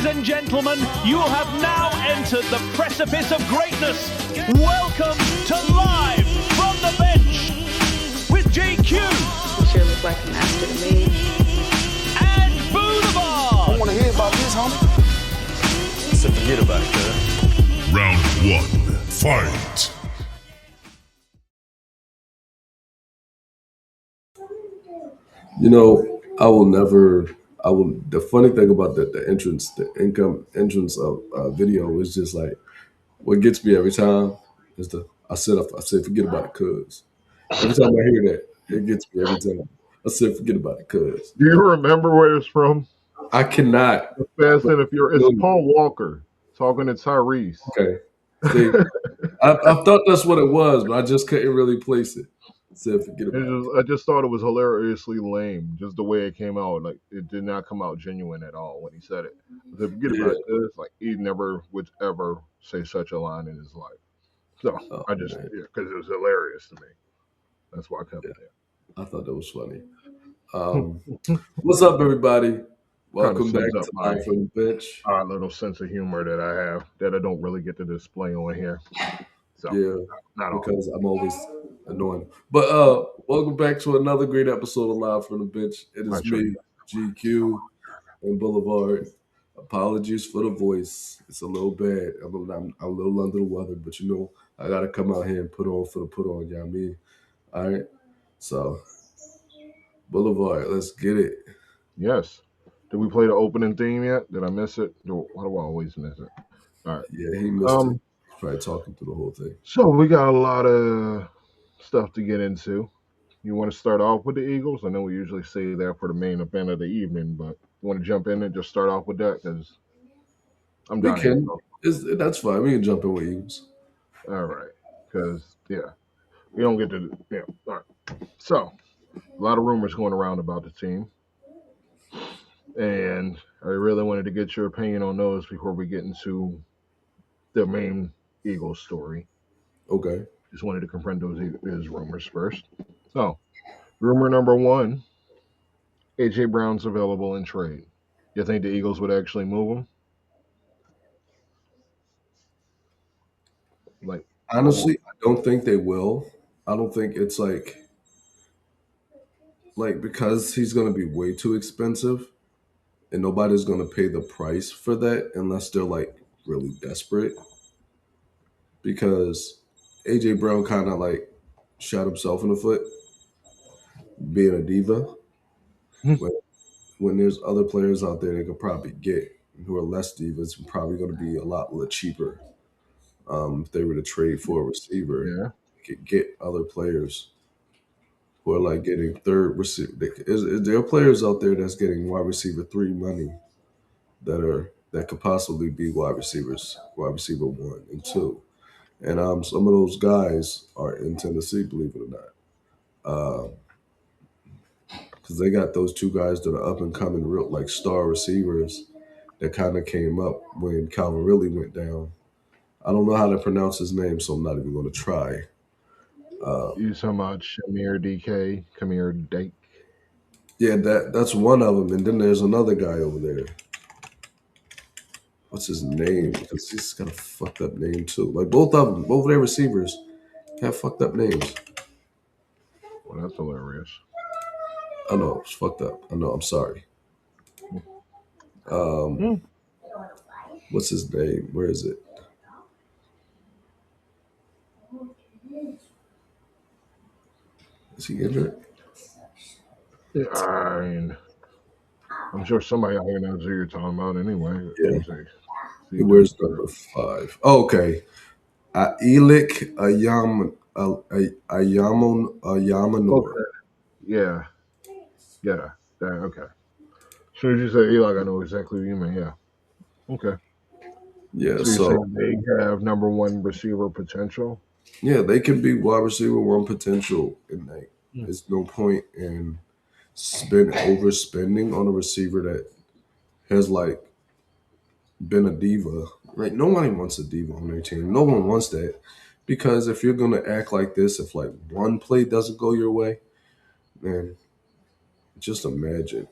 Ladies and gentlemen, you have now entered the precipice of greatness. Welcome to Live from the Bench with JQ. You sure look like a master to me. And Boulevard. I want to hear about this, homie. So forget about it, cuz. Round 1, fight. The funny thing about the entrance of video is just like, what gets me every time is I said, forget about it, cuz. Every time I hear that, it gets me every time. I said, forget about it, cuz. Do you remember where it's from? I cannot. Fast and it's Paul Walker talking to Tyrese. Okay. See, I thought that's what it was, but I just couldn't really place it. Said, forget about it. I just thought it was hilariously lame, just the way it came out. Like, it did not come out genuine at all when he said it. I said, forget about it. It's like he never would ever say such a line in his life. So because it was hilarious to me. That's why I kept it there. I thought that was funny. What's up, everybody? Welcome back to Live from the Bench. Our little sense of humor that I have that I don't really get to display on here. So, because I'm always annoying. But welcome back to another great episode of Live from the Bench. It is me, GQ, and Boulevard. Apologies for the voice. It's a little bad. I'm a little under the weather, but I got to come out here and put on for the put on, you know what I mean? All right? So, Boulevard, let's get it. Yes. Did we play the opening theme yet? Did I miss it? Why do I always miss it? All right. Yeah, he missed it. Probably talking through the whole thing. So we got a lot of stuff to get into. You want to start off with the Eagles? I know we usually say that for the main event of the evening, but you want to jump in and just start off with that? Because I'm done. We can. That's fine. We can jump in with Eagles. All right. Because, we don't get to, all right. So, a lot of rumors going around about the team. And I really wanted to get your opinion on those before we get into the main Eagles story. Okay. Just wanted to confront those rumors first. So, rumor number 1, A.J. Brown's available in trade. You think the Eagles would actually move him? Like, honestly, I don't think they will. I don't think it's like because he's going to be way too expensive and nobody's going to pay the price for that unless they're like really desperate. Because A.J. Brown kind of like shot himself in the foot being a diva. When there's other players out there they could probably get who are less divas and probably going to be a lot cheaper. If they were to trade for a receiver, they could get other players who are like getting third receiver. There are players out there that's getting wide receiver 3 money that could possibly be wide receiver 1 and 2. And some of those guys are in Tennessee, believe it or not. Because they got those 2 guys that are up and coming, real like star receivers that kind of came up when Calvin Ridley went down. I don't know how to pronounce his name, so I'm not even going to try. You talking about Kamir Dake? Yeah, that's one of them, and then there's another guy over there. What's his name? Because he's got a fucked up name too. Like both of their receivers have fucked up names. Well, that's hilarious. I know it's fucked up. I know. I'm sorry. What's his name? Where is it? Is he injured? Yeah, I mean, I'm sure somebody out here knows who you're talking about anyway. Yeah. He wears number 5. Oh, okay. Elik Ayamanor. Okay. Yeah. Okay. As soon as you say Eli, I know exactly what you mean. Yeah. Okay. Yeah. So they have number 1 receiver potential. Yeah, they can be wide receiver 1 potential, and there's no point in overspending on a receiver that has like been a diva. Right? Nobody wants a diva on their team. No one wants that, because if you're gonna act like this, if like one play doesn't go your way, then just imagine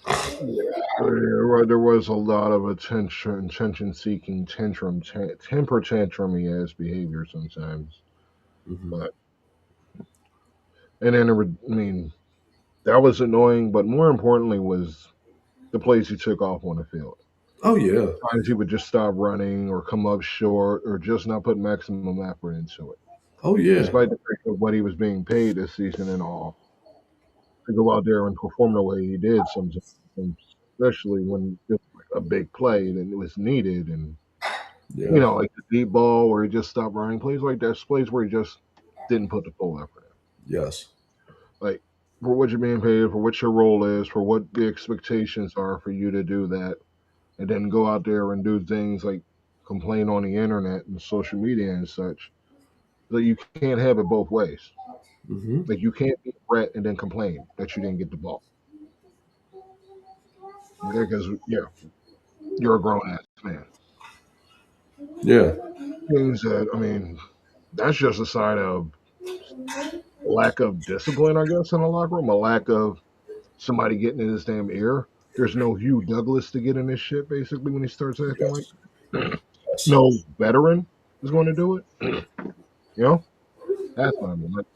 There was a lot of attention-seeking, temper tantrum-y ass behavior sometimes. Hmm. But and then that was annoying. But more importantly, was the plays he took off on the field. Oh yeah. Times he would just stop running or come up short or just not put maximum effort into it, Oh yeah. despite the fact of what he was being paid this season and all. To go out there and perform the way he did sometimes, especially when it was like a big play and it was needed, and Yeah. like the deep ball where he just stopped running, plays like that, plays where he just didn't put the full effort Yes. in. Like for what you're being paid, for what your role is, for what the expectations are for you to do that, and then go out there and do things like complain on the internet and social media and such. That you can't have it both ways. Hmm. Like you can't be a threat and then complain that you didn't get the ball. Because you're a grown ass man. Yeah. Things that that's just a sign of lack of discipline, I guess, in the locker room, a lack of somebody getting in his damn ear. There's no Hugh Douglas to get in this shit, basically, when he starts acting like Yes. that. Yes. No veteran is going to do it. That's what I mean. Like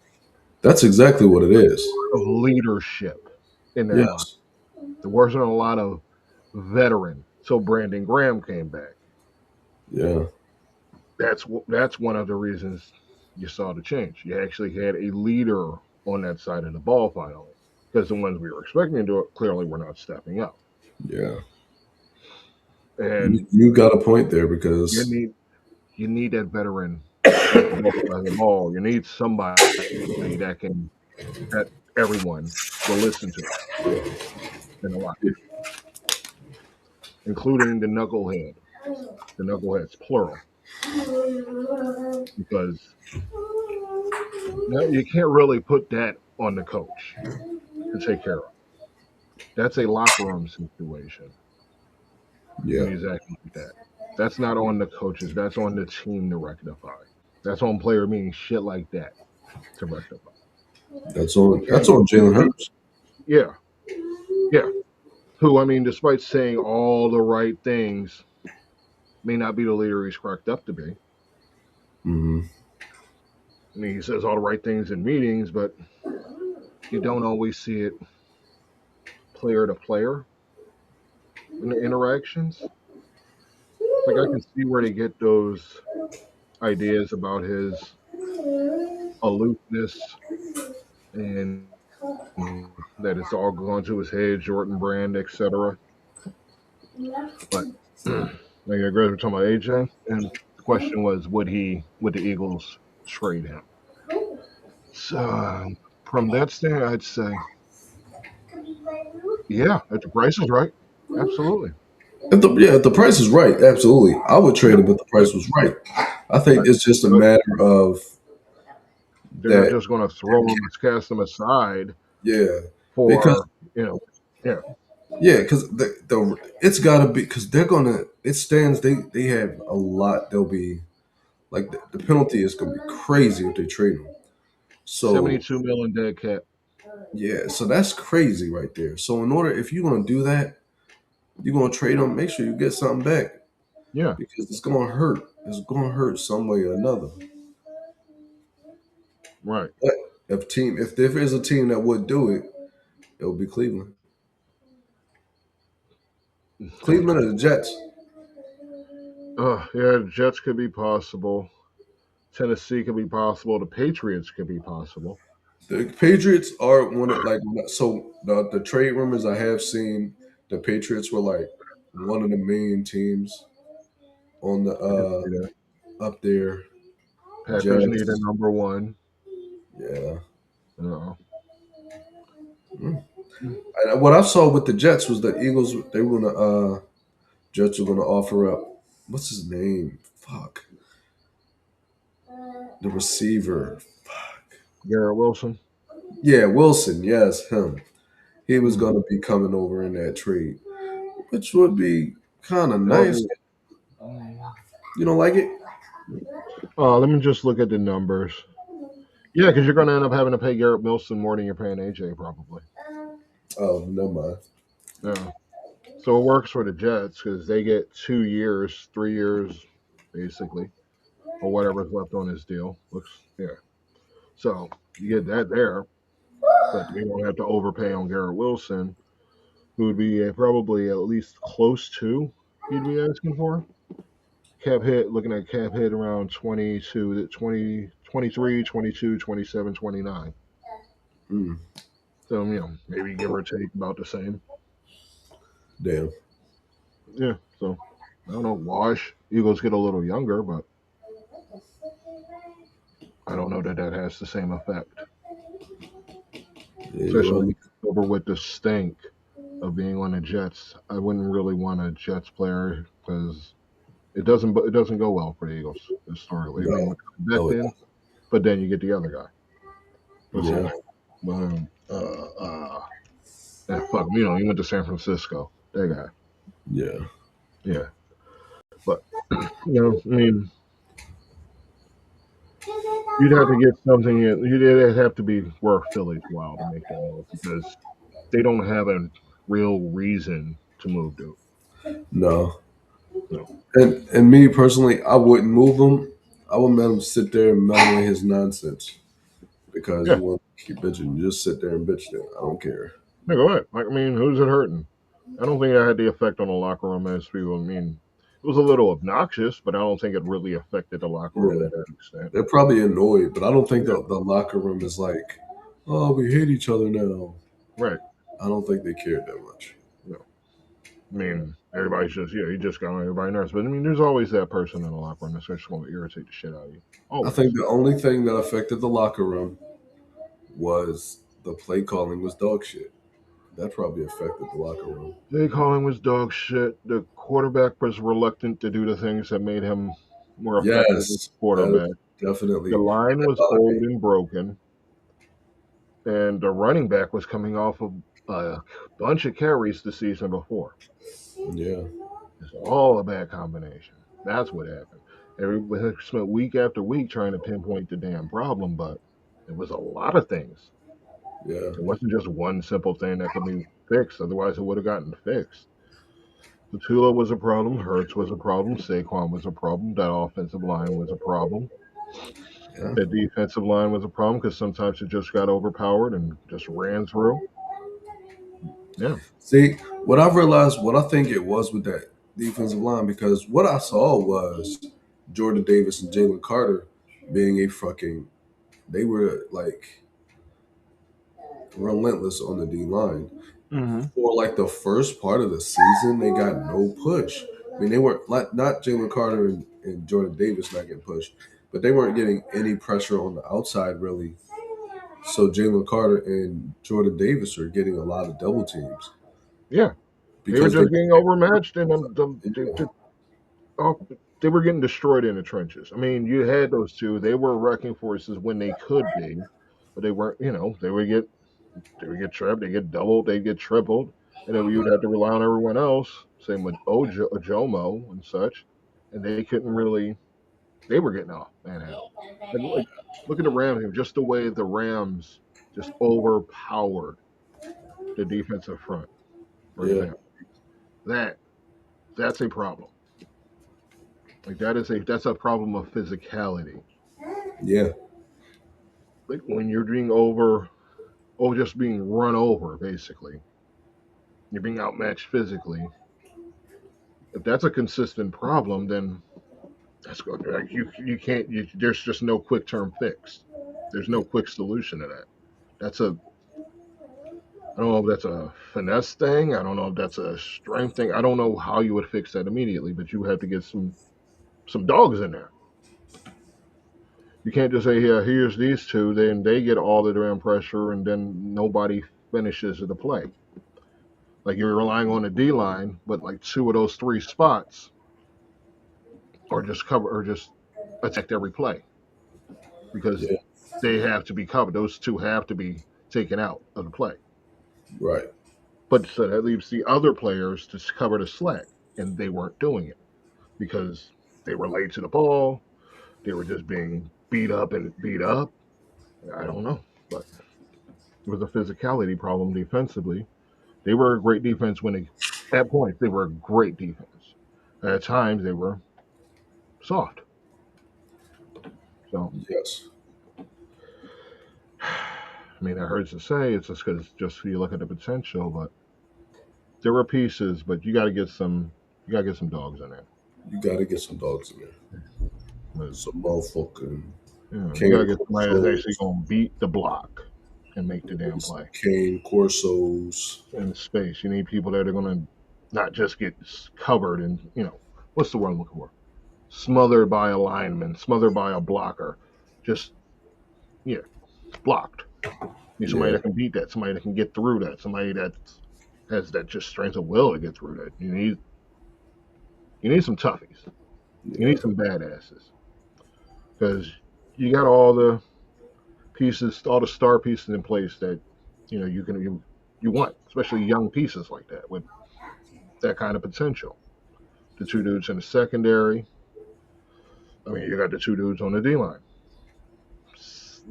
That's exactly what it is. of leadership in that locker. Yes. There wasn't a lot of veteran. So Brandon Graham came back. Yeah. That's one of the reasons you saw the change. You actually had a leader on that side of the ball finally, because the ones we were expecting to do it clearly were not stepping up. Yeah. And You got a point there you because need that veteran at both sides of the ball. You need somebody that everyone will listen to in a lot, including the knucklehead. The knuckleheads plural, because you can't really put that on the coach to take care of. That's a locker room situation yeah, when he's acting like that. That's not on the coaches. That's on the team to rectify. That's on player meaning shit like that to rectify. You that's can't. on Jalen Hurts. Yeah, yeah. Who despite saying all the right things, may not be the leader he's cracked up to be. Hmm. He says all the right things in meetings, but you don't always see it player to player in the interactions. Like I can see where they get those ideas about his aloofness and that it's all going to his head, Jordan Brand, etc. But like I agree, we're talking about AJ, and the question was, would the Eagles trade him? So from that stand, I'd say, yeah, if the price is right, absolutely. If the price is right, absolutely, I would trade Yep. him if the price was right. I think Right. it's just a But matter of they're not that. just going to throw him, cast him aside Yeah, because for yeah, yeah, because the it's got to be because they're gonna. It stands. They have a lot. They'll be like the penalty is gonna be crazy if they trade him. So 72 million dead cap. yeah, so that's crazy right there. So in order, if you're gonna do that, you're gonna trade him. Make sure you get something back Yeah, because it's gonna hurt. It's gonna hurt some way or another. right. But if there is a team that would do it, it would be Cleveland. Cleveland or the Jets. Yeah, the Jets could be possible. Tennessee could be possible. The Patriots could be possible. The Patriots are one of like so the trade rumors I have seen. The Patriots were like one of the main teams on the I can see that. up there. Packers need a Jets, number one. yeah. Uh, Mm. And what I saw with the Jets was the Eagles. They were gonna Jets were gonna offer up. What's his name? Fuck the receiver. Garrett Wilson. Yeah, Wilson. Yes, him. He was Hmm. gonna be coming over in that trade, which would be kind of Well, nice. You don't like it? let me just look at the numbers. Yeah, because you're going to end up having to pay Garrett Wilson more than you're paying AJ probably. Oh, never mind. Yeah. So it works for the Jets because they get 2 years, 3 years, basically, or whatever's left on his deal. Yeah. So you get that there, but they don't have to overpay on Garrett Wilson, who would be probably at least close to he'd be asking for. Cap hit, looking at cap hit around 22, 20, 23, 22, 27, 29. Mm, So, maybe give or take about the same. damn. Yeah. So, I don't know. Wash. Eagles get a little younger, but I don't know that that has the same effect. Yeah, well, Especially over with the stink of being on the Jets. I wouldn't really want a Jets player because it doesn't go well for the Eagles historically. I mean, no, with no, Becton, but then you get the other guy. What's his yeah, name? Fuck, he went to San Francisco. That guy. yeah, Yeah, but I mean, you'd have to get something. You'd have to be worth Philly's while to make that move because they don't have a real reason to move, dude. no. No. And me personally, I wouldn't move him. I would let him sit there and mellow his nonsense because Yeah. you want to keep bitching. You just sit there and bitch there. I don't care. Yeah, go ahead. Like, I mean, who's it hurting? I don't think that had the effect on the locker room as people. I mean, it was a little obnoxious, but I don't think it really affected the locker room Yeah, to that extent. they're probably annoyed, but I don't think Yeah. the locker room is like, oh, we hate each other now. Right. I don't think they cared that much. No. I mean, everybody's just, he just got on everybody nervous. But I mean, there's always that person in the locker room that's just going to irritate the shit out of you. I Always. think the only thing that affected the locker room was the play calling was dog shit. That probably affected the locker room. Jay Calling was dog shit. The quarterback was reluctant to do the things that made him more effective as Yes, a that quarterback. is definitely The line that was bothered old me. and broken. And the running back was coming off of a bunch of carries the season before. Yeah, It's all a bad combination. That's what happened. Everybody spent week after week trying to pinpoint the damn problem, but it was a lot of things. yeah, It wasn't just one simple thing that could be fixed. Otherwise, it would have gotten fixed. Tula was a problem. Hurts was a problem. Saquon was a problem. That offensive line was a problem. yeah. That defensive line was a problem because sometimes it just got overpowered and just ran through. Yeah. See, what I've realized, what I think it was with that defensive line, because what I saw was Jordan Davis and Jalen Carter being a fucking, they were like relentless on the D line. Mm-hmm. For like the first part of the season, they got no push. I mean, they were like not Jalen Carter and Jordan Davis not getting pushed, but they weren't getting any pressure on the outside really. So Jalen Carter and Jordan Davis are getting a lot of double teams Yeah. They were because they just being overmatched, and yeah, oh, they were getting destroyed in the trenches. I mean, you had those two; they were wrecking forces when they could be, but they weren't. They would get trapped, they get doubled, they get tripled, and then you'd have to rely on everyone else. Same with Ojomo and such, and they couldn't really. They were getting off manhandled. Like, look at the Rams, just the way the Rams just overpowered the defensive front. For yeah, example, that that's a problem. Like that's a problem of physicality. yeah, Like when you're being just being run over, basically. You're being outmatched physically. If that's a consistent problem, then that's good. Like you can't. There's just no quick term fix. There's no quick solution to that. That's a. I don't know if that's a finesse thing. I don't know if that's a strength thing. I don't know how you would fix that immediately, but you have to get some dogs in there. You can't just say, "Yeah, here's these two." Then they get all the damn pressure, and then nobody finishes the play. Like you're relying on the D line, but like two of those three spots are just cover or just attacked every play because yeah, they have to be covered. Those two have to be taken out of the play. right, But so that leaves the other players to cover the slack, and they weren't doing it because they were late to the ball. They were just being beat up and beat up. I don't know, but it was a physicality problem defensively. They were a great defense when at points they were a great defense. At times they were soft. So Yes. I mean, that hurts to say. It's just because you look at the potential, but there were pieces. But you got to get some. You got to get some dogs in there. You got to get some dogs in there. But, Some motherfucking you got to get somebody that's actually going to beat the block and make the damn play. Cane Corsos In space, you need people that are going to not just get covered and what's the word I'm looking for? Smothered by a lineman, smothered by a blocker, just blocked. You need somebody that can beat that, somebody that can get through that, somebody that has that just strength of will to get through that. You need some toughies. You need some badasses because you got all the pieces, all the star pieces in place that you want, especially young pieces like that with that kind of potential. The two dudes in the secondary. I mean, you got the two dudes on the D line.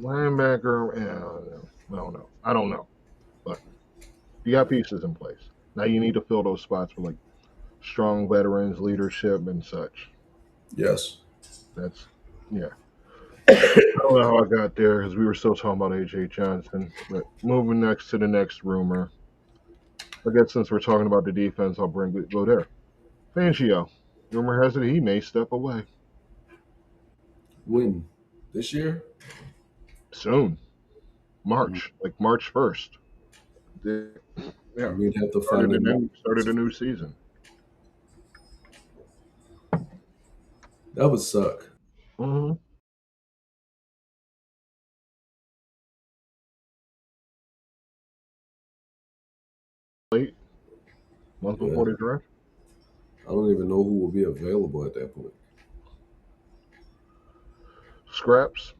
Linebacker, I don't know. But you got pieces in place. Now you need to fill those spots with strong veterans, leadership, and such. Yes. That's I don't know how I got there because we were still talking about AJ Johnson. But moving next to the next rumor. I guess since we're talking about the defense, I'll go there. Fangio. Rumor has it he may step away. When? This year? Soon. March. Like March 1st. We'd have to find started a new season. That would suck. Mm-hmm. Late. Month before the draft. I don't even know who will be available at that point. Scraps.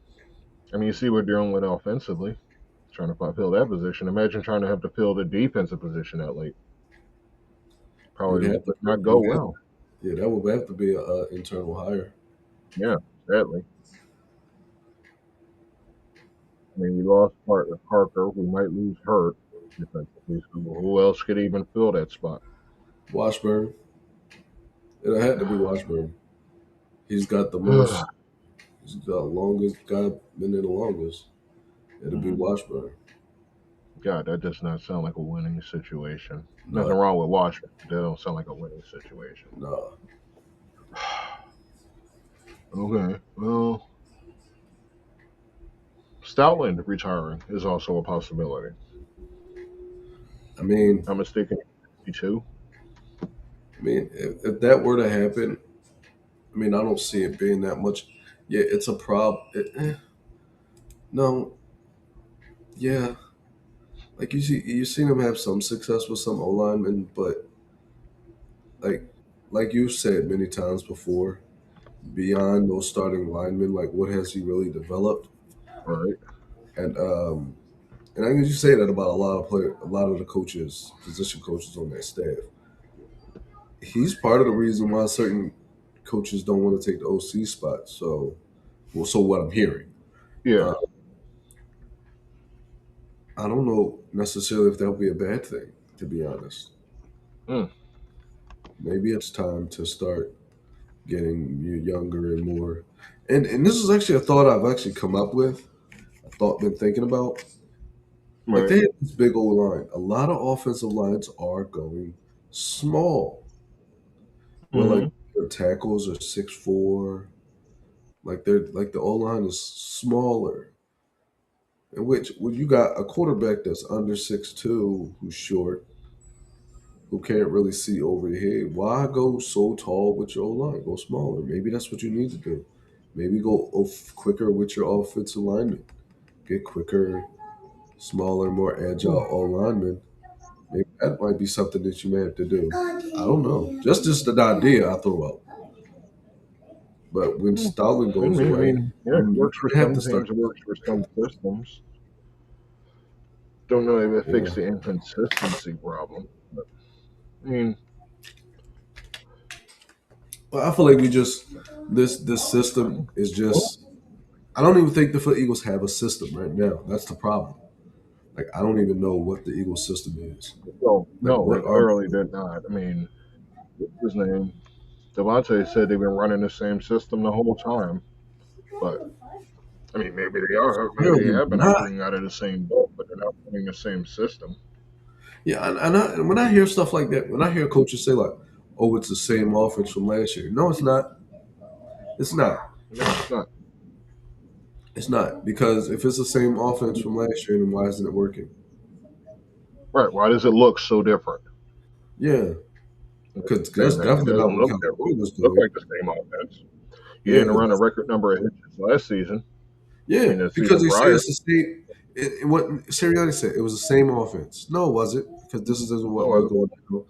I mean, you see what they're doing with offensively. Trying to fill that position. Imagine trying to have to fill the defensive position that late. Probably would not go well. Yeah, that would have to be an internal hire. Yeah, sadly. I mean, we lost Parker. We might lose Hurt defensively. So who else could even fill that spot? Washburn. It had to be Washburn. He's got the most. He's the longest guy been there the longest. It'll be Washburn. God, that does not sound like a winning situation. No. Nothing wrong with Washburn. That don't sound like a winning situation. No. Okay, well, Stoutland retiring is also a possibility. I mean, I'm mistaken. 62. I mean, if that were to happen, I mean, I don't see it being that much. Yeah, it's a problem. No. Yeah. Like you've seen him have some success with some O linemen, but like you've said many times before, beyond those starting linemen, like what has he really developed? Right. And I guess you say that about a lot of the coaches, position coaches on that staff. He's part of the reason why certain coaches don't want to take the OC spot. So what I'm hearing. Yeah. I don't know necessarily if that would be a bad thing, to be honest. Maybe it's time to start getting younger and more. And this is actually a thought I've actually come up with, been thinking about. Right. Like they have this big old line. A lot of offensive lines are going small. Where like their tackles are 6'4". Like the O line is smaller. In which when you got a quarterback that's under 6'2", who's short, who can't really see over your head, why go so tall with your O line? Go smaller. Maybe that's what you need to do. Maybe go quicker with your offensive linemen. Get quicker, smaller, more agile O linemen. Maybe that might be something that you may have to do. I don't know. Just an idea I throw out. But when Stalin goes away, it works for some teams. It works for some systems. Don't know if it fixed the inconsistency problem. But, I mean, well, I feel like this system is just. I don't even think the Eagles have a system right now. That's the problem. Like I don't even know what the Eagles system is. So Like no, they what are clearly did not. I mean, what's his name? Devontae said they've been running the same system the whole time, but I mean, maybe they are. Maybe they clearly have been not. operating out of the same boat, but they're not running the same system. Yeah, and when I hear stuff like that, when I hear coaches say like, "Oh, it's the same offense from last year," no, it's not. It's not. No, it's not. It's not because if it's the same offense from last year, then why isn't it working? Right. Why does it look so different? Yeah, That's because the that's same thing. It definitely not doesn't what look Kellen different. Moore was It look doing. like the same offense. You Yeah, didn't run a record number of hitches last season. I yeah, mean, the because season they say prior. it's the same. What Sirianni said, it was the same offense. No, it wasn't, because this is what was No, going on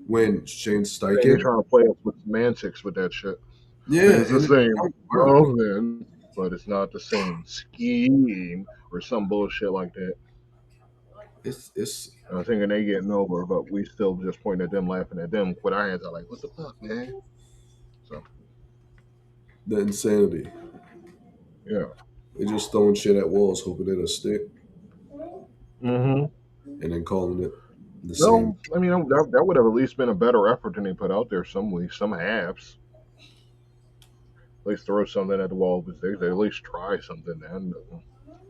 when Shane you're Steichen. trying to play us with semantics with that shit. Yeah, It's the and it same don't work. offense, but it's not the same scheme or some bullshit like that. It's I was thinking they getting over, but we still just pointing at them, laughing at them with our hands out like, what the fuck, man? So, the insanity. yeah. They're just throwing shit at walls, hoping it'll stick, Mm-hmm. and then calling it the same. No, I mean, that would have at least been a better effort than they put out there some weeks, some halves. At least throw something at the wall, but they at least try something then.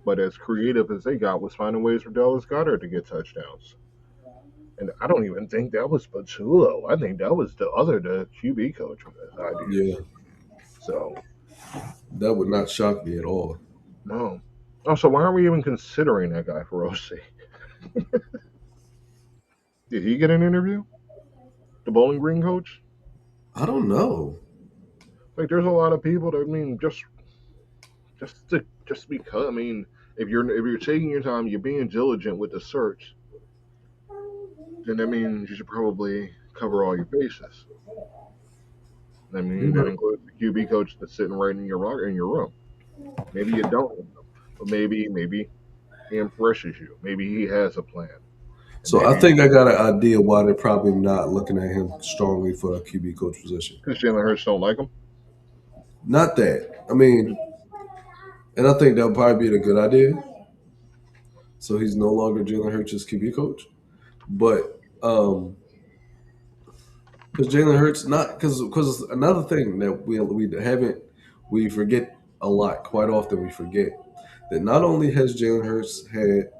But as creative as they got was finding ways for Dallas Goddard to get touchdowns. And I don't even think that was Patullo. I think that was the QB coach with his ideas. Yeah, So, that would not shock me at all. no. Also, why aren't we even considering that guy for OC? Did he get an interview? The Bowling Green coach? I don't know. Like, there's a lot of people that I mean, just because. I mean, if you're taking your time, you're being diligent with the search, then that means you should probably cover all your bases. I mean, You're that right. includes the QB coach that's sitting right in your room. Maybe you don't, but maybe he impresses you. Maybe he has a plan, and So I maybe think I got an idea why they're probably not looking at him strongly for a QB coach position. because Jalen Hurts don't like him. Not that. I mean, and I think that'll probably be a good idea. So he's no longer Jalen Hurts' QB coach. But because Jalen Hurts not because another thing that we forget a lot, quite often we forget that not only has Jalen Hurts had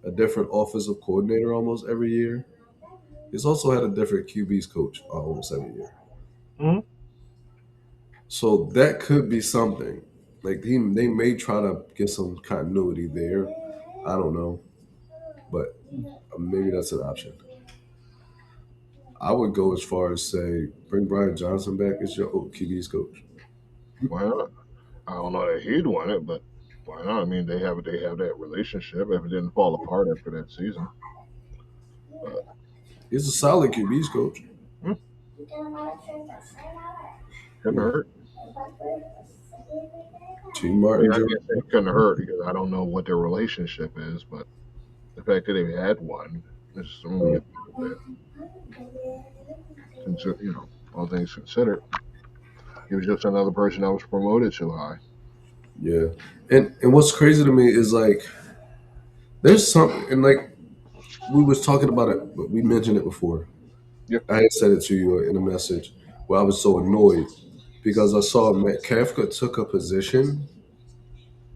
a different offensive coordinator almost every year, he's also had a different QB's coach almost every year. Mm-hmm. So that could be something. Like they may try to get some continuity there. I don't know, but maybe that's an option. I would go as far as say bring Brian Johnson back as your QB's coach. Why not? I don't know that he'd want it, but why not? I mean, they have that relationship. If it didn't fall apart after that season, but He's a solid QB's coach. hmm, couldn't hurt. Team I mean, Martin I Jones. can't say it couldn't hurt because I don't know what their relationship is, but the fact that they've had one is only a bit. All things considered, he was just another person that was promoted too high. Yeah, and what's crazy to me is like there's something and like we was talking about it, but we mentioned it before. Yep. I had said it to you in a message where I was so annoyed because I saw Matt Kafka took a position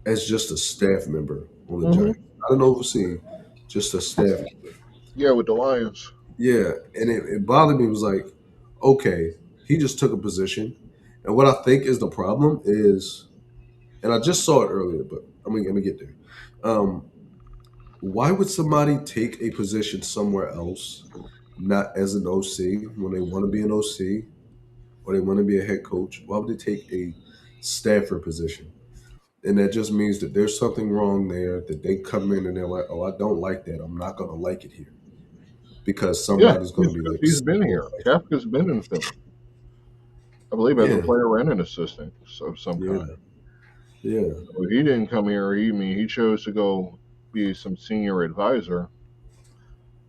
as just a staff member on the Mm-hmm. Giants, not an overseeing, just a staff member. Yeah, with the Lions. Yeah, and it bothered me. It was like, okay, he just took a position, and what I think is the problem is, and I just saw it earlier, but let me get there. Um, why would somebody take a position somewhere else, not as an OC, when they want to be an OC or they want to be a head coach? Why would they take a staffer position? And that just means that there's something wrong there, that they come in and they're like, oh, I don't like that. I'm not going to like it here because Yeah, somebody's going to be because like, he's been here. Kafka's been in Philly, I believe, as a yeah, player and an assistant of some yeah, kind. yeah, So he didn't come here. He chose to go be some senior advisor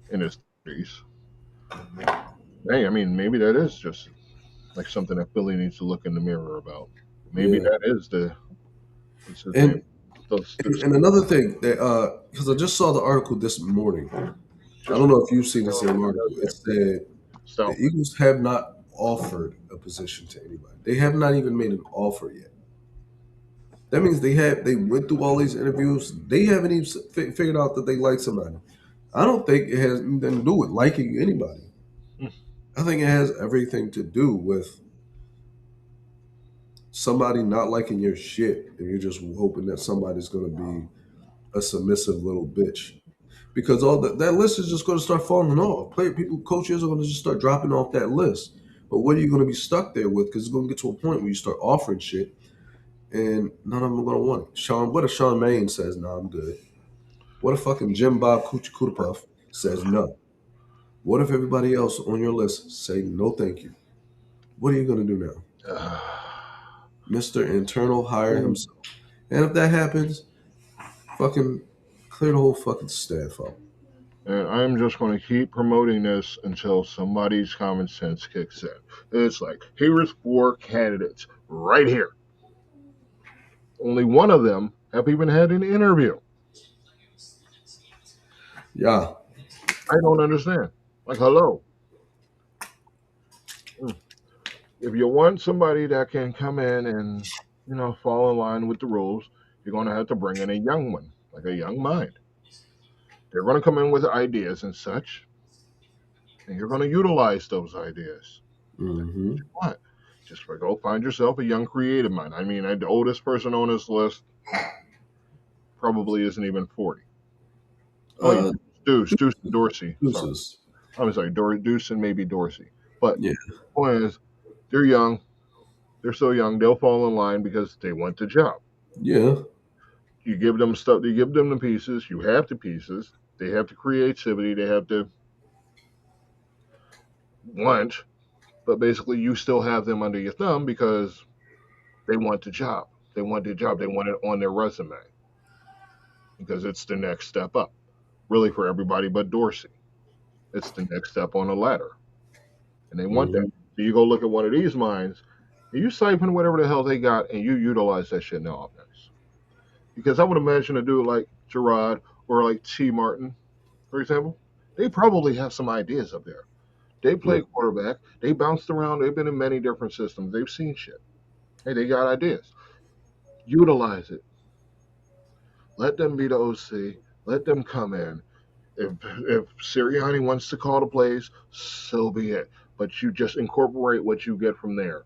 in his 30s. Hey, I mean, maybe that is just like something that Philly needs to look in the mirror about. Maybe yeah. that is what's his name? And And another thing that because I just saw the article this morning. I don't know if you've seen the same article. It said the Eagles have not offered a position to anybody. They have not even made an offer yet. That means they went through all these interviews. They haven't even figured out that they like somebody. I don't think it has anything to do with liking anybody. I think it has everything to do with somebody not liking your shit, and you're just hoping that somebody's going to be a submissive little bitch. Because all that list is just going to start falling off. Coaches are going to just start dropping off that list. But what are you going to be stuck there with? Because it's going to get to a point where you start offering shit, and none of them are going to want it. What if Sean Mayne says, "No, I'm good"? What if fucking Jim Bob Coochie Puff says no? What if everybody else on your list say no, thank you? What are you going to do now? Mr. Internal hire himself. And if that happens, fucking clear the whole fucking staff out. And I'm just going to keep promoting this until somebody's common sense kicks in. It's like, here's 4 candidates right here. Only one of them have even had an interview. Yeah. I don't understand. Like, hello. If you want somebody that can come in and, fall in line with the rules, you're going to have to bring in a young one, like a young mind. They're going to come in with ideas and such, and you're going to utilize those ideas. Mm-hmm. What? Just go find yourself a young creative mind. I mean, the oldest person on this list probably isn't even 40. Deuce Dorsey. Deuces. I'm sorry, Deuce and maybe Dorsey. But yeah, the point is, they're young. They're so young, they'll fall in line because they want the job. Yeah. You give them stuff, you give them the pieces, you have the pieces, they have the creativity, they have the want, but basically you still have them under your thumb because they want the job. They want the job. They want it on their resume because it's the next step up, really, for everybody but Dorsey. It's the next step on the ladder, and they want that. So you go look at one of these minds, and you siphon whatever the hell they got, and you utilize that shit in the offense. Because I would imagine a dude like Gerard or like T. Martin, for example, they probably have some ideas up there. They play quarterback. They bounced around. They've been in many different systems. They've seen shit. Hey, they got ideas. Utilize it. Let them be the OC. Let them come in. If Sirianni wants to call the plays, so be it. But you just incorporate what you get from there.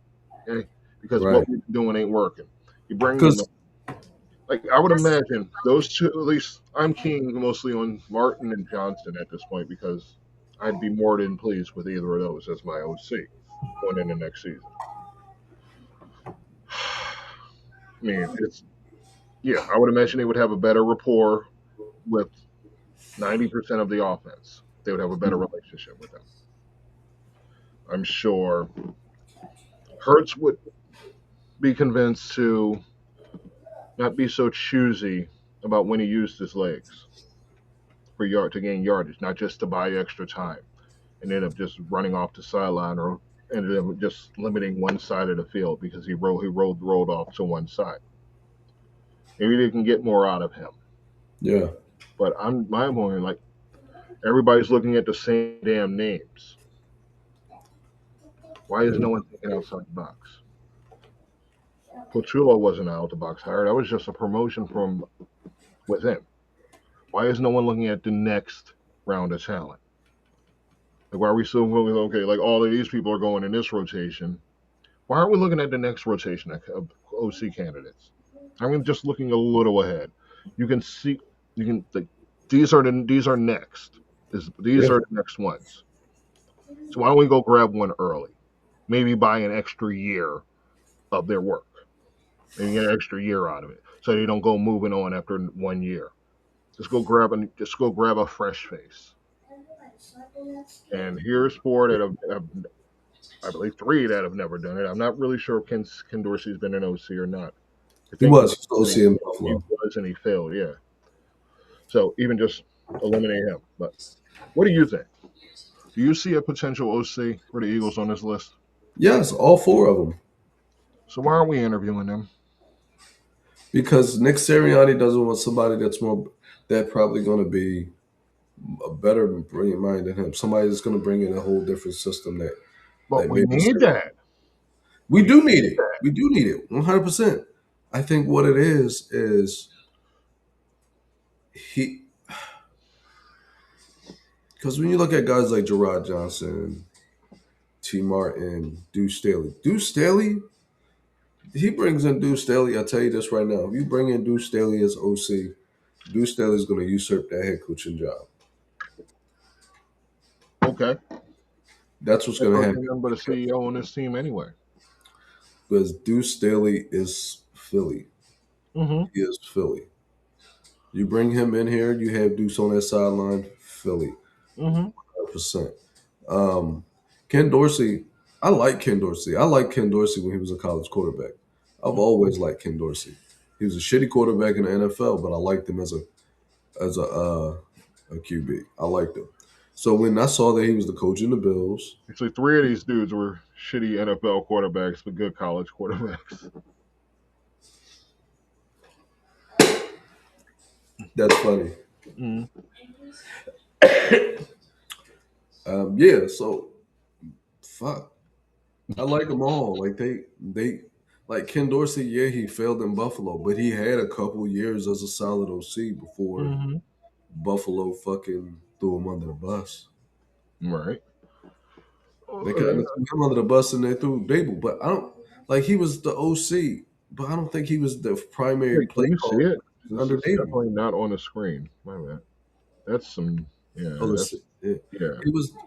Okay? Because what we're doing ain't working. You bring them. Like, I would imagine those two, at least I'm keen mostly on Martin and Johnson at this point because I'd be more than pleased with either of those as my OC going into next season. I mean, I would imagine they would have a better rapport with 90% of the offense. They would have a better relationship with them. I'm sure Hurts would be convinced to not be so choosy about when he used his legs to gain yardage, not just to buy extra time and end up just running off the sideline or ended up just limiting one side of the field because he rolled off to one side. Maybe they can get more out of him. Yeah. But my point, like, everybody's looking at the same damn names. Why is no one thinking outside the box? Pochulo wasn't out the box hired. That was just a promotion from within. Why is no one looking at the next round of talent? Like, why are we still going, okay, like all of these people are going in this rotation. Why aren't we looking at the next rotation of OC candidates? I'm just looking a little ahead. You can see, these are next. These are the next ones. So why don't we go grab one early? Maybe buy an extra year of their work. Maybe get an extra year out of it, so they don't go moving on after 1 year. Just go grab a fresh face. And here's 4 that have I believe 3 that have never done it. I'm not really sure if Ken Dorsey's been an OC or not. He was OC in Buffalo. He was, and he failed, yeah. So even just eliminate him. But what do you think? Do you see a potential OC for the Eagles on this list? Yes, all 4 of them. So why aren't we interviewing them? Because Nick Sirianni doesn't want somebody that probably going to be a better brilliant mind than him. Somebody that's going to bring in a whole different system But that we maybe need that. we do need it. We do need it 100%. I think what it is he because when you look at guys like Gerard Johnson, T. Martin, Deuce Staley, he brings in Deuce Staley. I'll tell you this right now: if you bring in Deuce Staley as OC, Deuce Staley is going to usurp that head coaching job. Okay. That's what's That's going to nothing happen but a CEO on this team anyway. because Deuce Staley is Philly. Mm-hmm. He is Philly. You bring him in here, you have Deuce on that sideline, Philly, Mm-hmm. 100%. Ken Dorsey, I like Ken Dorsey. I liked Ken Dorsey when he was a college quarterback. I've always liked Ken Dorsey. He was a shitty quarterback in the NFL, but I liked him as a QB. I liked him. So when I saw that he was the coach in the Bills, Actually, 3 of these dudes were shitty NFL quarterbacks, but good college quarterbacks. that's funny. Mm-hmm. Yeah, so fuck. I like them all. Like they like Ken Dorsey, yeah, he failed in Buffalo, but he had a couple years as a solid OC before Mm-hmm. Buffalo fucking threw him under the bus. Right. They kind of threw him under the bus and they threw Dable, but I don't like he was the OC, but I don't think he was the primary Wait, can play you see caller it? This under is Dable. definitely not on the screen. My bad. That's some. Yeah. Oh, That's yeah. yeah.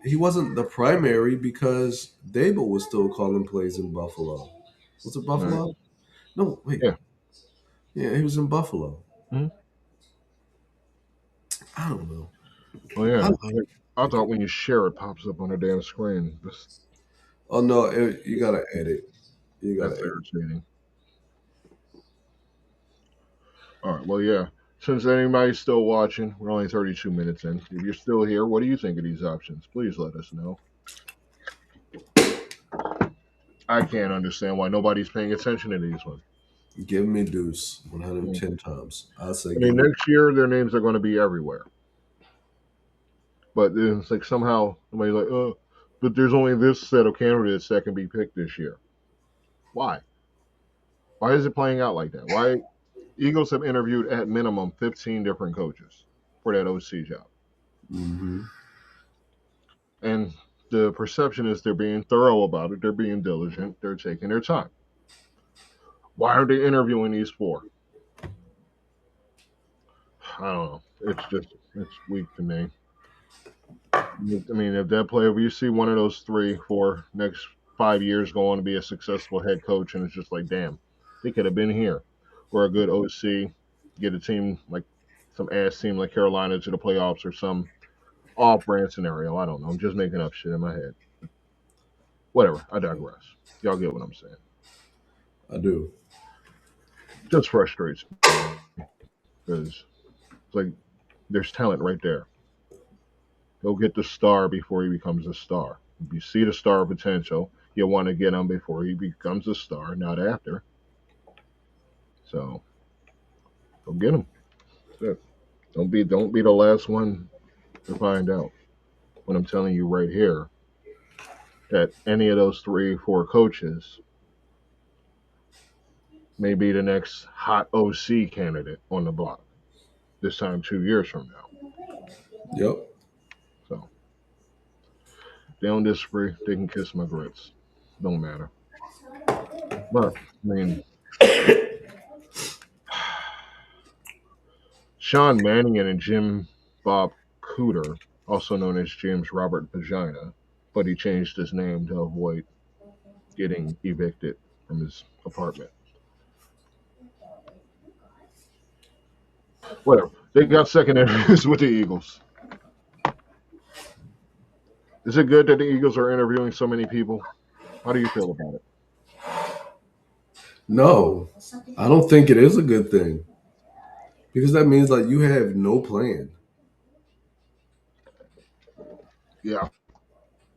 He wasn't the primary because Dable was still calling plays in Buffalo. Was it Right. Buffalo? No, wait. Yeah. Yeah, he was in Buffalo. Mm-hmm. I don't know. Oh yeah. I Like, I thought when you share it pops up on the damn screen. Oh no, you gotta edit. You gotta That's edit. irritating. All right. Well, yeah. Since anybody's still watching, we're only 32 minutes in. If you're still here, what do you think of these options? Please let us know. I can't understand why nobody's paying attention to these ones. Give me Deuce 110 times. I'll say I give mean, me. next year their names are going to be everywhere. But then it's like somehow somebody's like, oh, but there's only this set of candidates that can be picked this year. Why? Why is it playing out like that? Why? Eagles have interviewed at minimum 15 different coaches for that OC job. Mm-hmm. And the perception is they're being thorough about it. They're being diligent. They're taking their time. Why are they interviewing these four? I don't know. It's weak to me. I mean, if that player, if you see one of those 3, 4 next 5 years go on to be a successful head coach, and it's just like, damn, they could have been here, or a good OC, get a team like some ass team like Carolina to the playoffs, or some off-brand scenario. I don't know. I'm just making up shit in my head. Whatever. I digress. Y'all get what I'm saying. I do. Just frustrates me because it's like there's talent right there. Go get the star before he becomes a star. If you see the star potential, you want to get him before he becomes a star, not after. So go get him. That's it. Don't be the last one to find out. When I'm telling you right here that any of those 3, 4 coaches may be the next hot OC candidate on the block. This time 2 years from now. Yep. So they don't disagree. They can kiss my grits. Don't matter. But I mean, Sean Mannion and Jim Bob Cooter, also known as James Robert Vagina, but he changed his name to avoid getting evicted from his apartment. Whatever. They got second interviews with the Eagles. Is it good that the Eagles are interviewing so many people? How do you feel about it? No, I don't think it is a good thing because that means like you have no plan. Yeah.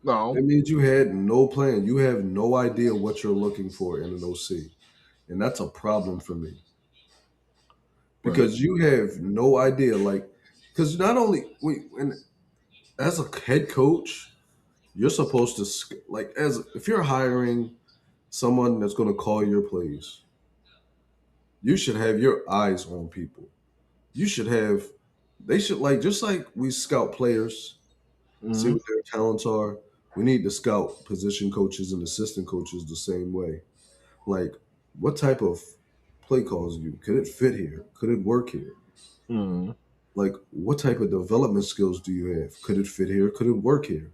No. It means you had no plan. You have no idea what you're looking for in an OC, and that's a problem for me. Right. because you have no idea. Like, because not only and as a head coach, you're supposed to like as if you're hiring someone that's going to call your plays, you should have your eyes on people. You should have. They should like just like we scout players, see Hmm. what their talents are. We need to scout position coaches and assistant coaches the same way. Like, what type of play calls you? Could it fit here? Could it work here? Hmm. Like, what type of development skills do you have? Could it fit here? Could it work here?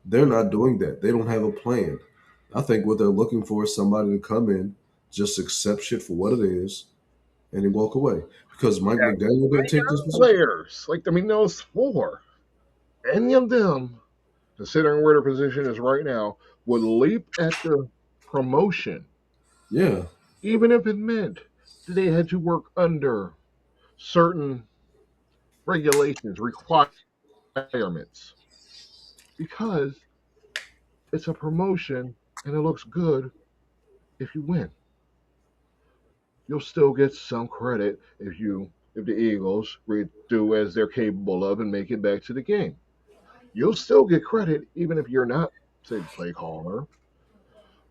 They're not doing that. They don't have a plan. I think what they're looking for is somebody to come in, just accept shit for what it is, and then walk away. Because Mike McDaniel didn't take this position. Players, like I mean, those four, any of them, considering where their position is right now, would leap at the promotion, Yeah, even if it meant that they had to work under certain regulations, requirements, because it's a promotion and it looks good if you win. You'll still get some credit if the Eagles do as they're capable of and make it back to the game. You'll still get credit even if you're not, say, the play caller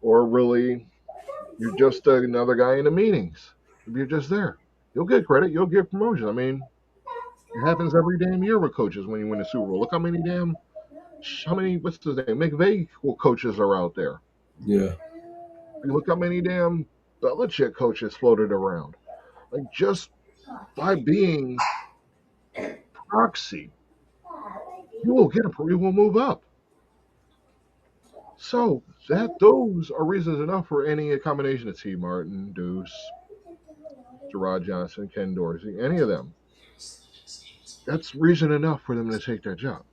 or really you're just another guy in the meetings. If you're just there, you'll get credit. You'll get promotion. I mean, it happens every damn year with coaches when you win a Super Bowl. Look how many what's his name McVay coaches are out there. yeah. You look how many damn Belichick coaches floated around. Like just by being proxy, you will move up. So those are reasons enough for any combination of T. Martin, Deuce, Gerard Johnson, Ken Dorsey, any of them. That's reason enough for them to take that job.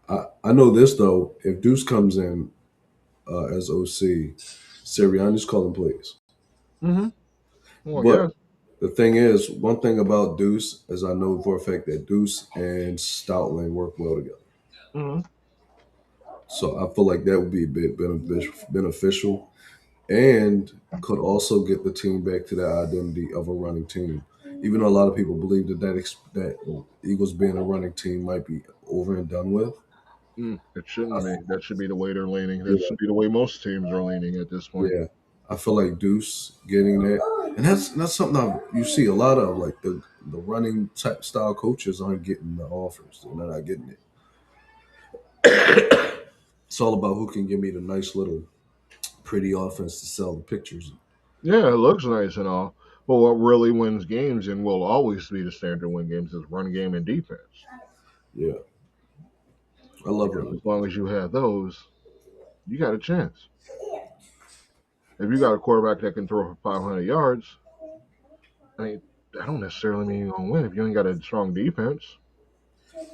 I know this though. If Deuce comes in as OC, Sirianni's calling plays. Mm-hmm. Well, But yes. the thing is, one thing about Deuce is I know for a fact that Deuce and Stoutland work well together. Mm-hmm. So I feel like that would be a bit beneficial and could also get the team back to the identity of a running team. Even though a lot of people believe that Eagles being a running team might be over and done with. It shouldn't be. That should be the way they're leaning. That Yeah, should be the way most teams are leaning at this point. yeah. I feel like Deuce getting that, and that's something you see a lot of. Like the running type style coaches aren't getting the offers; they're not getting it. It's all about who can give me the nice little pretty offense to sell the pictures. Yeah, it looks nice and all. But what really wins games and will always be the standard win games is run game and defense. Yeah, I love Because running. as long as you have those, you got a chance. If you got a quarterback that can throw for 500 yards, I mean, that don't necessarily mean you're gonna win if you ain't got a strong defense.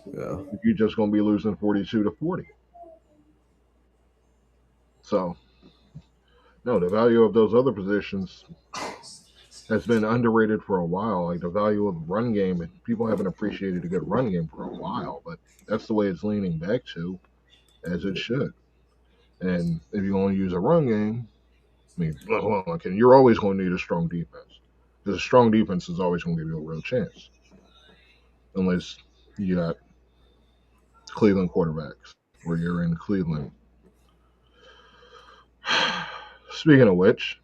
Yeah, If you're just gonna be losing 42-40. So no, the value of those other positions has been underrated for a while. Like the value of run game, people haven't appreciated a good run game for a while, but that's the way it's leaning back to, as it should. And if you're going to use a run game, I mean, you're always going to need a strong defense. Because a strong defense is always going to give you a real chance, unless you got Cleveland quarterbacks where you're in Cleveland. Speaking of which,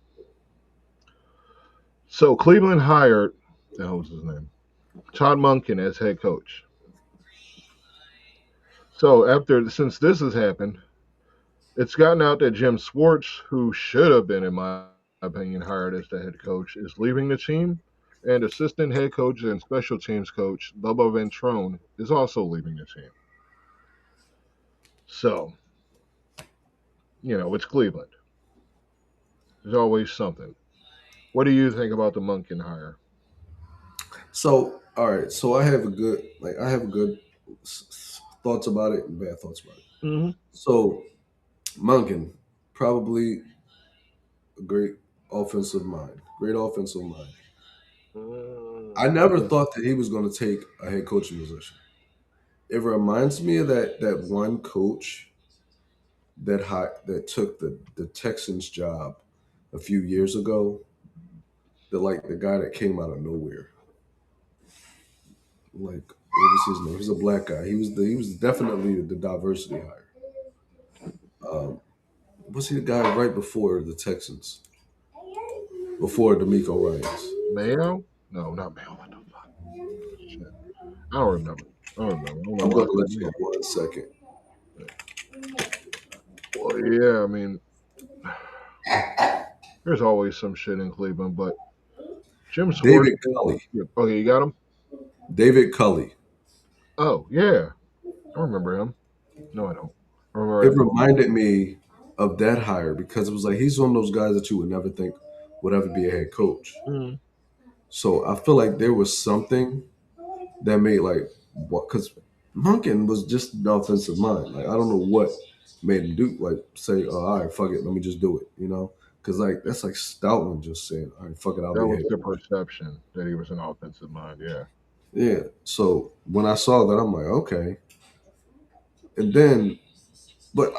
so Cleveland hired, the hell was his name? Todd Monken as head coach. So since this has happened, it's gotten out that Jim Schwartz, who should have been, in my opinion, hired as the head coach, is leaving the team, and assistant head coach and special teams coach Bubba Ventrone is also leaving the team. So, it's Cleveland. There's always something. What do you think about the Monken hire? So, all right. So I have a good thoughts about it and bad thoughts about it. Mm-hmm. So, Munkin, probably a offensive mind, great offensive mind. I never thought that he was going to take a head coaching position. It reminds me of that one coach that took the Texans job a few years ago. the guy that came out of nowhere. Like what was his name? He was a black guy. He was definitely the diversity hire. Was he the guy right before the Texans? Before D'Amico Ryans? Mayo? No, not Mayo. What the fuck? Shit. I don't remember. I don't know I'm why I gonna let said you Mayo. have 1 second. Well, yeah, I mean, there's always some shit in Cleveland, but Jim Schwartz. David Cully. Okay, you got him? David Cully. Oh, yeah. I remember him. No, I don't. I It remember. reminded me of that hire because it was like he's one of those guys that you would never think would ever be a head coach. Mm, So I feel like there was something that made like what because Monken was just an offensive mind. Like I don't know what made him do like say, oh, all right, fuck it, let me just do it, you know? Because like that's like Stoutland just saying, all right, fuck it, I'll that be a was head the coach. perception that he was an offensive mind. Yeah. Yeah. So when I saw that, I'm like, okay. And then, but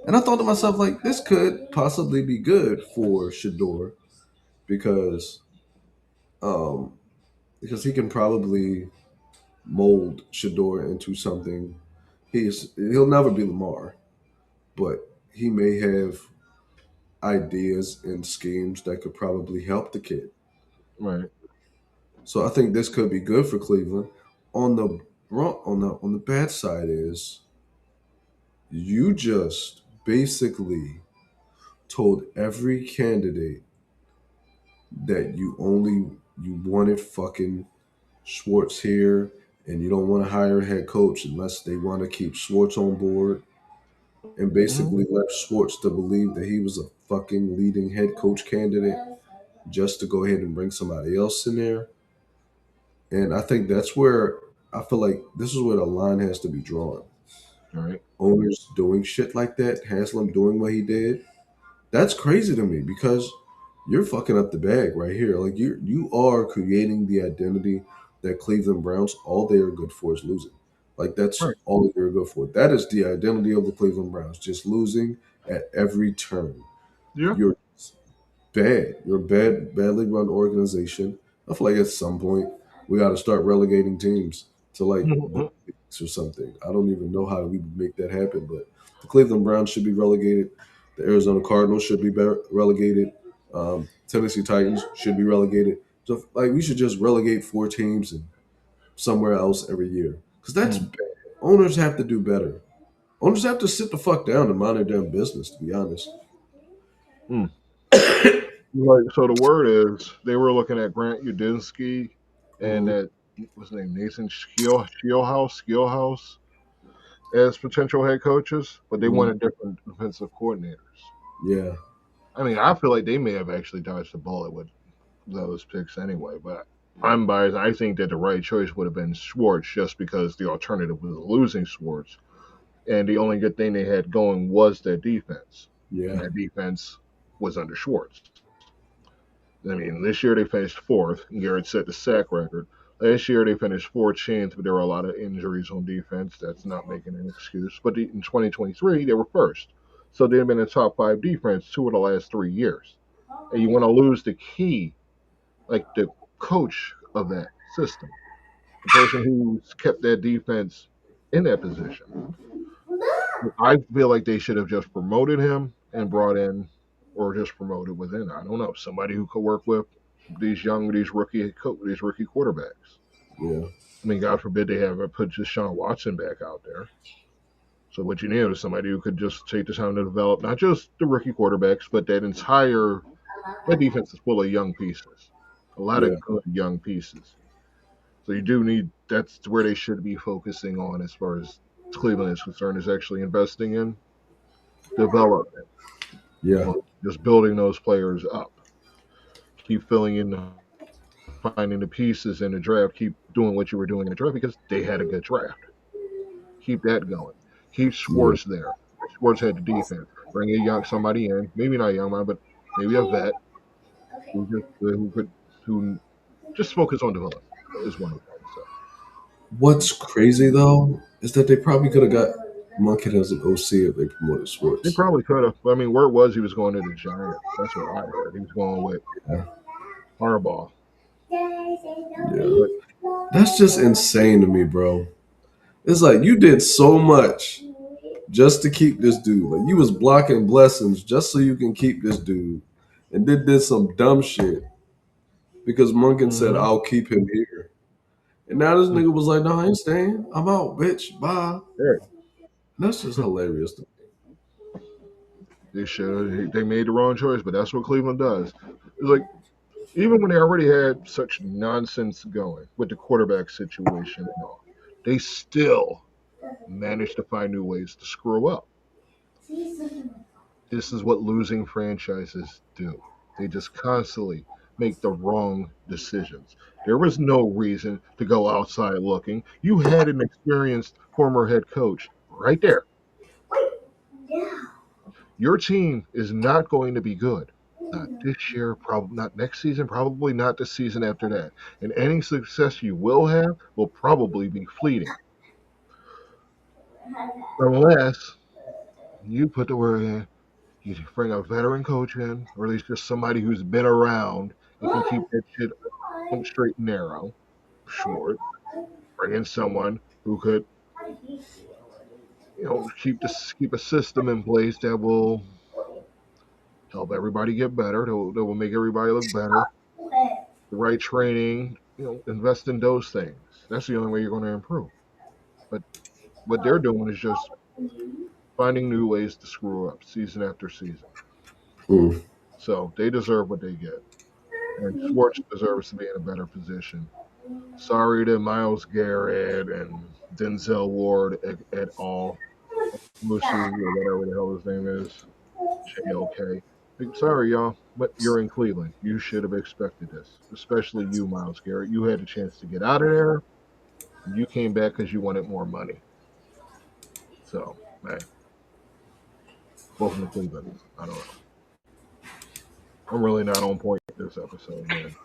and I thought to myself, like, this could possibly be good for Shador because, um, because he can probably mold Shador into something. He'll never be Lamar, but he may have ideas and schemes that could probably help the kid. Right. So I think this could be good for Cleveland. On the on the bad side is you just basically told every candidate that you wanted fucking Schwartz here and you don't want to hire a head coach unless they want to keep Schwartz on board and Mm-hmm. basically left Schwartz to believe that he was a fucking leading head coach candidate just to go ahead and bring somebody else in there. And I think that's where I feel like this is where the line has to be drawn. All right. Owners doing shit like that, Haslam doing what he did, that's crazy to me because you're fucking up the bag right here. Like you are creating the identity that Cleveland Browns all they are good for is losing. Like that's Right. all they're good for. That is the identity of the Cleveland Browns, just losing at every turn. Yeah. You're bad. You're a badly run organization. I feel like at some point we got to start relegating teams to like the Mhm. leagues or something. I don't even know how we would make that happen, but the Cleveland Browns should be relegated. The Arizona Cardinals should be relegated. Tennessee Titans should be relegated. So like we should just relegate 4 teams and somewhere else every year because that's Mm. bad. Owners have to do better. Owners have to sit the fuck down and mind their damn business. To be honest. Mm. Like, so the word is they were looking at Grant Udinski and Mhm. that what's his name, Nathan Skillhouse as potential head coaches, but they Mhm. wanted different defensive coordinators. Yeah. I mean, I feel like they may have actually dodged the bullet with those picks anyway, but I'm biased. I think that the right choice would have been Schwartz just because the alternative was losing Schwartz. And the only good thing they had going was their defense. And Yeah. that defense was under Schwartz. I mean, this year they finished fourth, and Garrett set the sack record. Last year they finished 14th, but there were a lot of injuries on defense. That's not making an excuse. But in 2023 they were first, so they've been in the top five defense 2 of the last 3 years. And you want to lose the key, like the coach of that system, the person who's kept that defense in that position. I feel like they should have just promoted him and brought in, or just promoted within. I don't know, somebody who could work with these rookie quarterbacks. Yeah. I mean, God forbid they have put Deshaun Watson back out there. So what you need is somebody who could just take the time to develop not just the rookie quarterbacks, but that defense is full of young pieces, a lot Yeah. of good young pieces. So you do need that's where they should be focusing on as far as Cleveland is concerned, is actually investing in development. Yeah. Well, just building those players up. Keep filling in, finding the pieces in the draft. Keep doing what you were doing in the draft because they had a good draft. Keep that going. Keep Yeah. Schwartz there. Schwartz had the defense. Bring somebody in, maybe not a young man, but maybe a vet who just focus on development is what I'm trying to say. What's crazy though is that they probably could have got Monken as an OC if they promoted They Schwartz. probably could have. I mean, word was he was going to the Giants. That's what I heard. He was going with Yeah. Harbaugh. Yeah. But That's just insane to me, bro. It's like you did so much just to keep this dude. Like you was blocking blessings just so you can keep this dude, and then did some dumb shit because Munkin said I'll keep him here, and now this nigga was like, "No, I ain't staying. I'm out, bitch. Bye." yeah, And that's just hilarious. they should. They made the wrong choice, but that's what Cleveland does. It's like even when they already had such nonsense going with the quarterback situation and all, they still managed to find new ways to screw up. This is what losing franchises do. They just constantly make the wrong decisions. There was no reason to go outside looking. You had an experienced former head coach right there. Your team is not going to be good. Not this year, probably not next season, probably not the season after that. And any success you will have will probably be fleeting. Unless you put the word in, you bring a veteran coach in, or at least just somebody who's been around and can keep that shit straight and narrow, short. Bring in someone who could, keep a system in place that will help everybody get better, that will make everybody look better. The right training, invest in those things. That's the only way you're going to improve. But what they're doing is just finding new ways to screw up season after season. Mm. So they deserve what they get. And Schwartz deserves to be in a better position. Sorry to Miles Garrett and Denzel Ward et al. Musu or whatever the hell his name is. JLK. Sorry, y'all, but you're in Cleveland. You should have expected this, especially you, Miles Garrett. You had a chance to get out of there. You came back because you wanted more money. So, hey, welcome to Cleveland. I don't know. I'm really not on point this episode, man.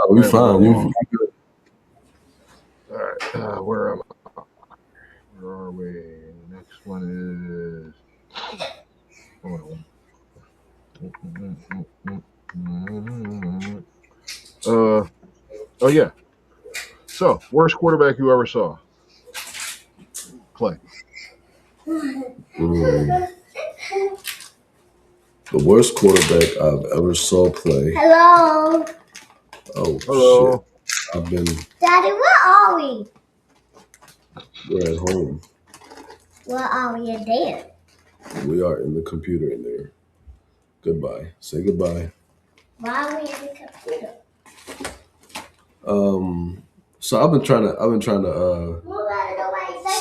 We fine. You good. All right, where am I? Where are we? Next one is. Hold on. Oh yeah. So, worst quarterback you ever saw? Clay. Mm. The worst quarterback I've ever saw play. Hello. Oh Hello. shit! I've been. Daddy, where are we? We're at home. Where are we there? We are in the computer in there. Goodbye. Say goodbye. Why are we in the computer? So I've been trying to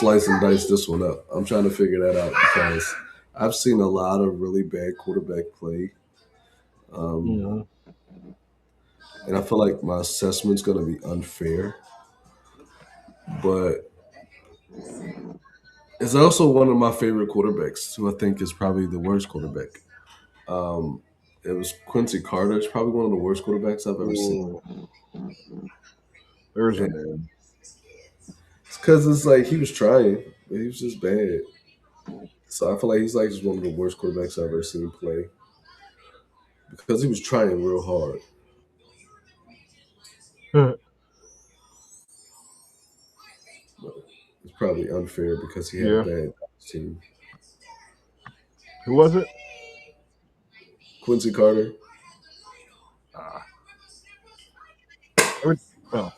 slice and dice this one up. I'm trying to figure that out because I've seen a lot of really bad quarterback play. And I feel like my assessment's gonna be unfair. But it's also one of my favorite quarterbacks, who I think is probably the worst quarterback. Um, it was Quincy Carter. It's probably one of the worst quarterbacks I've ever seen. There's a name. It's because it's like he was trying, but he was just bad. So I feel like he's like just one of the worst quarterbacks I've ever seen play because he was trying real hard. But it's probably unfair because he had a Yeah. bad team. Who was it? Quincy Carter.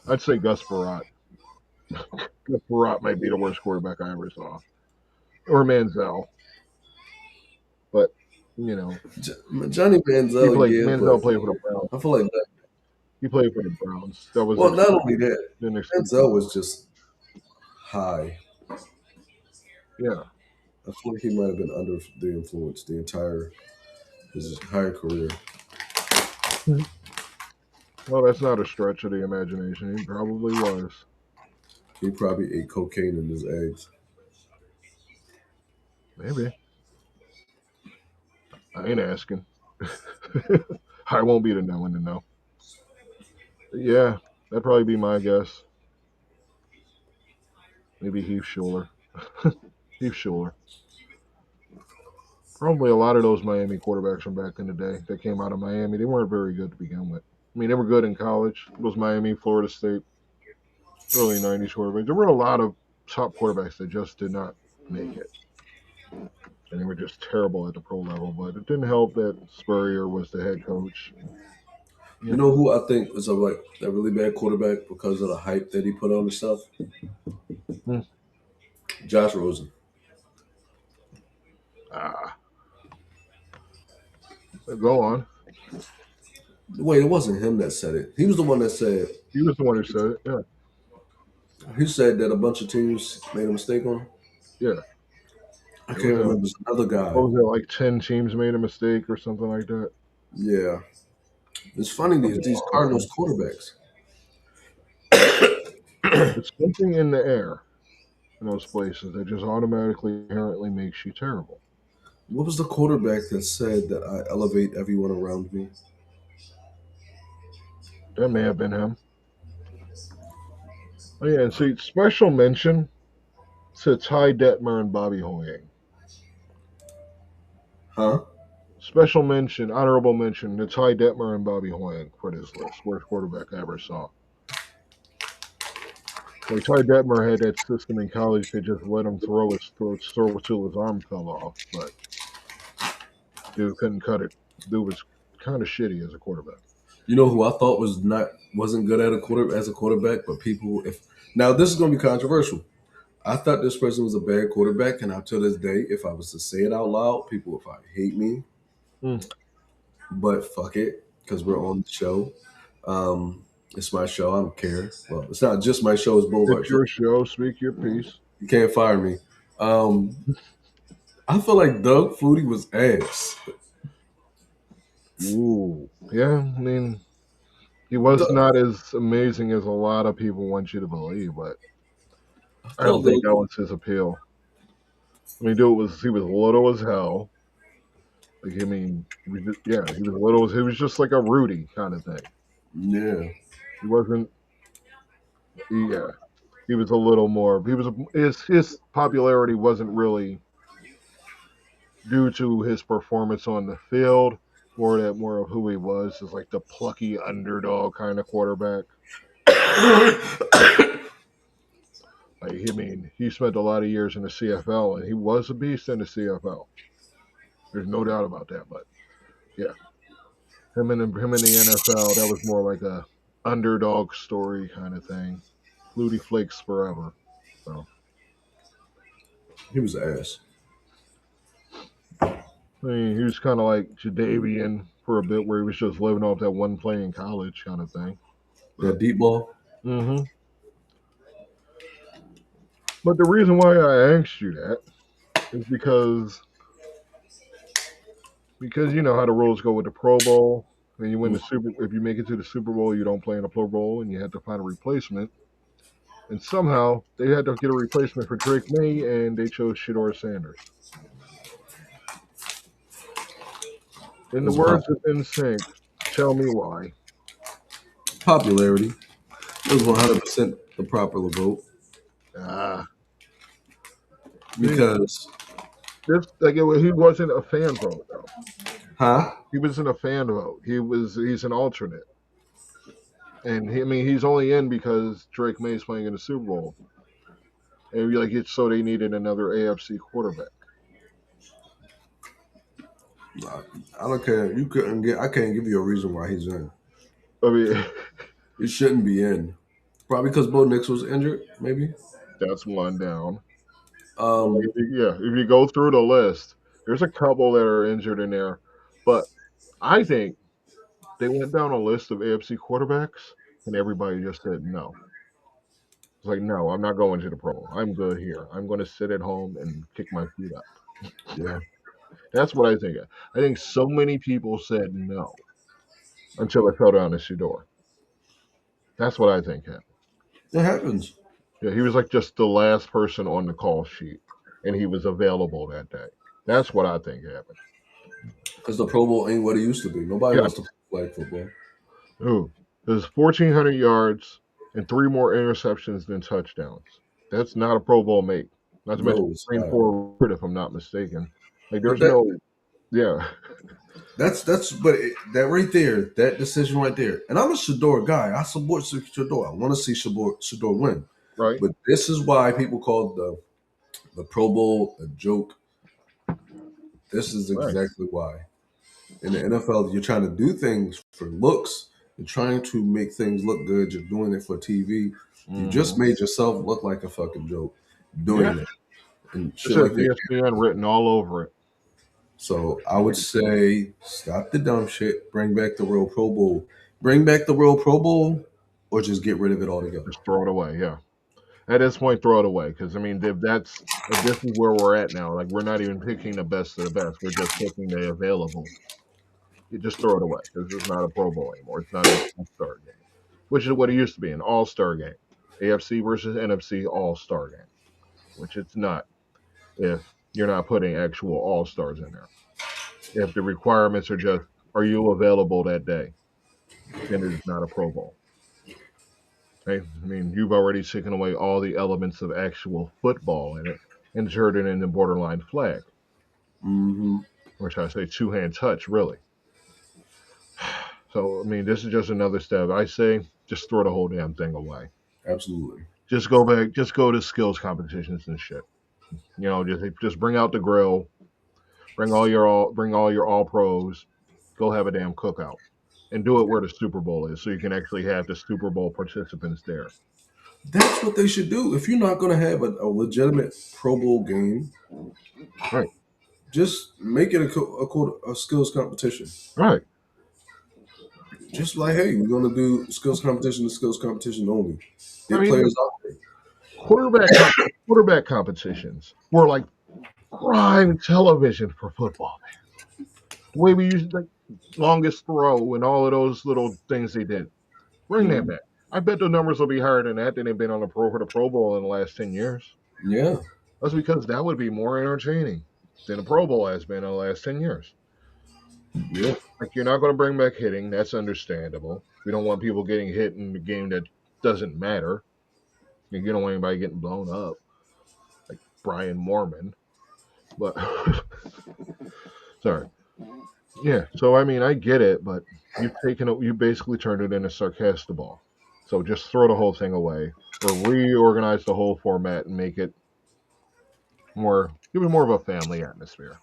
I'd say Gus Barat. Gus Barat might be the worst quarterback I ever saw. Or Manziel. But, Johnny Manziel, yeah, Manziel but played for the Browns. I feel like that. He played for the Browns. That was Well, not only that, expected. Manziel was just high. Yeah. I feel like he might have been under the influence his entire career. Well, that's not a stretch of the imagination. He probably was. He probably ate cocaine in his eggs. Maybe. I ain't asking. I won't be the one to know. Yeah, that'd probably be my guess. Maybe Heath Schuler. Heath Schuler. Probably a lot of those Miami quarterbacks from back in the day that came out of Miami, they weren't very good to begin with. I mean, they were good in college. Those Miami, Florida State, early 90s quarterbacks. There were a lot of top quarterbacks that just did not make it. And they were just terrible at the pro level. But it didn't help that Spurrier was the head coach. You know who I think was a really bad quarterback because of the hype that he put on himself? Hmm. Josh Rosen. Go on. Wait, it wasn't him that said it. He was the one that said. He was the one who said it. Yeah. He said that a bunch of teams made a mistake on him. Yeah. I can't remember. It was another guy. What was it, like 10 teams made a mistake or something like that? Yeah. It's funny, these Cardinals quarterbacks. It's something in the air in those places that just automatically, inherently makes you terrible. What was the quarterback that said that I elevate everyone around me? That may have been him. Oh, yeah, and see, special mention to Ty Detmer and Bobby Hoying. Huh? Special mention, honorable mention to Ty Detmer and Bobby Hoying for this list. Worst quarterback I ever saw. Like, Ty Detmer had that system in college that just let him throw till his arm fell off, but dude couldn't cut it. Dude was kind of shitty as a quarterback. You know who I thought wasn't good at as a quarterback, but now this is going to be controversial. I thought this person was a bad quarterback, and to this day, if I was to say it out loud, people would probably hate me. But fuck it, because we're on the show. It's my show. I don't care. Well, it's not just my show. It's Boulevard. It's your show. Speak your piece. You can't fire me. I feel like Doug Flutie was ass. Ooh. Yeah, I mean, he was not as amazing as a lot of people want you to believe, but I don't think that was his appeal. I mean, he was little as hell. Like, I mean, he was little. He was just like a Rudy kind of thing. Yeah. He wasn't. Yeah, he was a little more. His popularity wasn't really due to his performance on the field, more of who he was as like the plucky underdog kind of quarterback. Like, I mean, he spent a lot of years in the CFL, and he was a beast in the CFL. There's no doubt about that. But yeah, him in the NFL, that was more like a underdog story kind of thing. Flutie Flakes forever. So he was ass. I mean, he was kind of like Jadavian for a bit, where he was just living off that one play in college kind of thing. Yeah, deep ball. Mm-hmm. But the reason why I asked you that is because you know how the rules go with the Pro Bowl. And you win if you make it to the Super Bowl, you don't play in the Pro Bowl, and you had to find a replacement. And somehow they had to get a replacement for Drake May, and they chose Shedeur Sanders. In the words of NSYNC, tell me why. Popularity. It was 100% the proper vote. Because he wasn't a fan vote though. Huh? He wasn't a fan vote. He's an alternate. And he's only in because Drake May is playing in the Super Bowl. And so they needed another AFC quarterback. I don't care. I can't give you a reason why he's in. I mean, he shouldn't be in. Probably because Bo Nix was injured, maybe. That's one down. If you go through the list, there's a couple that are injured in there. But I think they went down a list of AFC quarterbacks, and everybody just said no. It's like, no, I'm not going to the Pro Bowl. I'm good here. I'm going to sit at home and kick my feet up. Yeah. That's what I think. I think so many people said no until it fell down to Shedeur. That's what I think happened. It happens. Yeah, he was like just the last person on the call sheet, and he was available that day. That's what I think happened. Because the Pro Bowl ain't what it used to be. Nobody wants to play football. Ooh, there's 1,400 yards and 3 more interceptions than touchdowns. That's not a Pro Bowl mate. Not to mention 3 and 4 if I'm not mistaken. Like, there's no Yeah. That right there, that decision right there. And I'm a Shador guy. I support Shador. I want to see Shador win. Right. But this is why people call the Pro Bowl a joke. This is Right. exactly why. In the NFL, you're trying to do things for looks. You're trying to make things look good. You're doing it for TV. You just Mhm. made yourself look like a fucking joke Yeah. doing it and It shit says like that. ESPN written all over it. So I would say stop the dumb shit. Bring back the real Pro Bowl. Bring back the real Pro Bowl, or just get rid of it altogether. Just throw it away. Yeah. At this point, throw it away because I mean, if this is where we're at now, like we're not even picking the best of the best. We're just picking the availables. You just throw it away because it's not a Pro Bowl anymore. It's not an All-Star game, which is what it used to be, an All-Star game, AFC versus NFC All-Star game, which it's not if you're not putting actual All-Stars in there. If the requirements are just, are you available that day, then it is not a Pro Bowl. Okay? I mean, you've already taken away all the elements of actual football in it and turned it into borderline flag, Mm-hmm. or should I say two-hand touch, really. So, I mean, this is just another step. I say just throw the whole damn thing away. Absolutely. Just go back, just go to skills competitions and shit. You know, just bring out the grill, bring all your all pros, go have a damn cookout. And do it where the Super Bowl is, so you can actually have the Super Bowl participants there. That's what they should do. If you're not going to have a legitimate Pro Bowl game, Right, just make it a skills competition. right. Just like, hey, we're going to do skills competition only. I Get mean, players out there. quarterback competitions were like prime television for football. The way we used like longest throw and all of those little things they did. Bring that Mhm. back. I bet the numbers will be higher than that than they've been on the Pro Bowl in the last 10 years. Yeah. That's because that would be more entertaining than the Pro Bowl has been in the last 10 years. Yeah. Like you're not going to bring back hitting. That's understandable. We don't want people getting hit in the game that doesn't matter. You don't want anybody getting blown up, like Brian Mormon. But sorry. Yeah. So I mean, I get it, but you basically turned it into sarcastic ball. So just throw the whole thing away, or reorganize the whole format and make it give it more of a family atmosphere.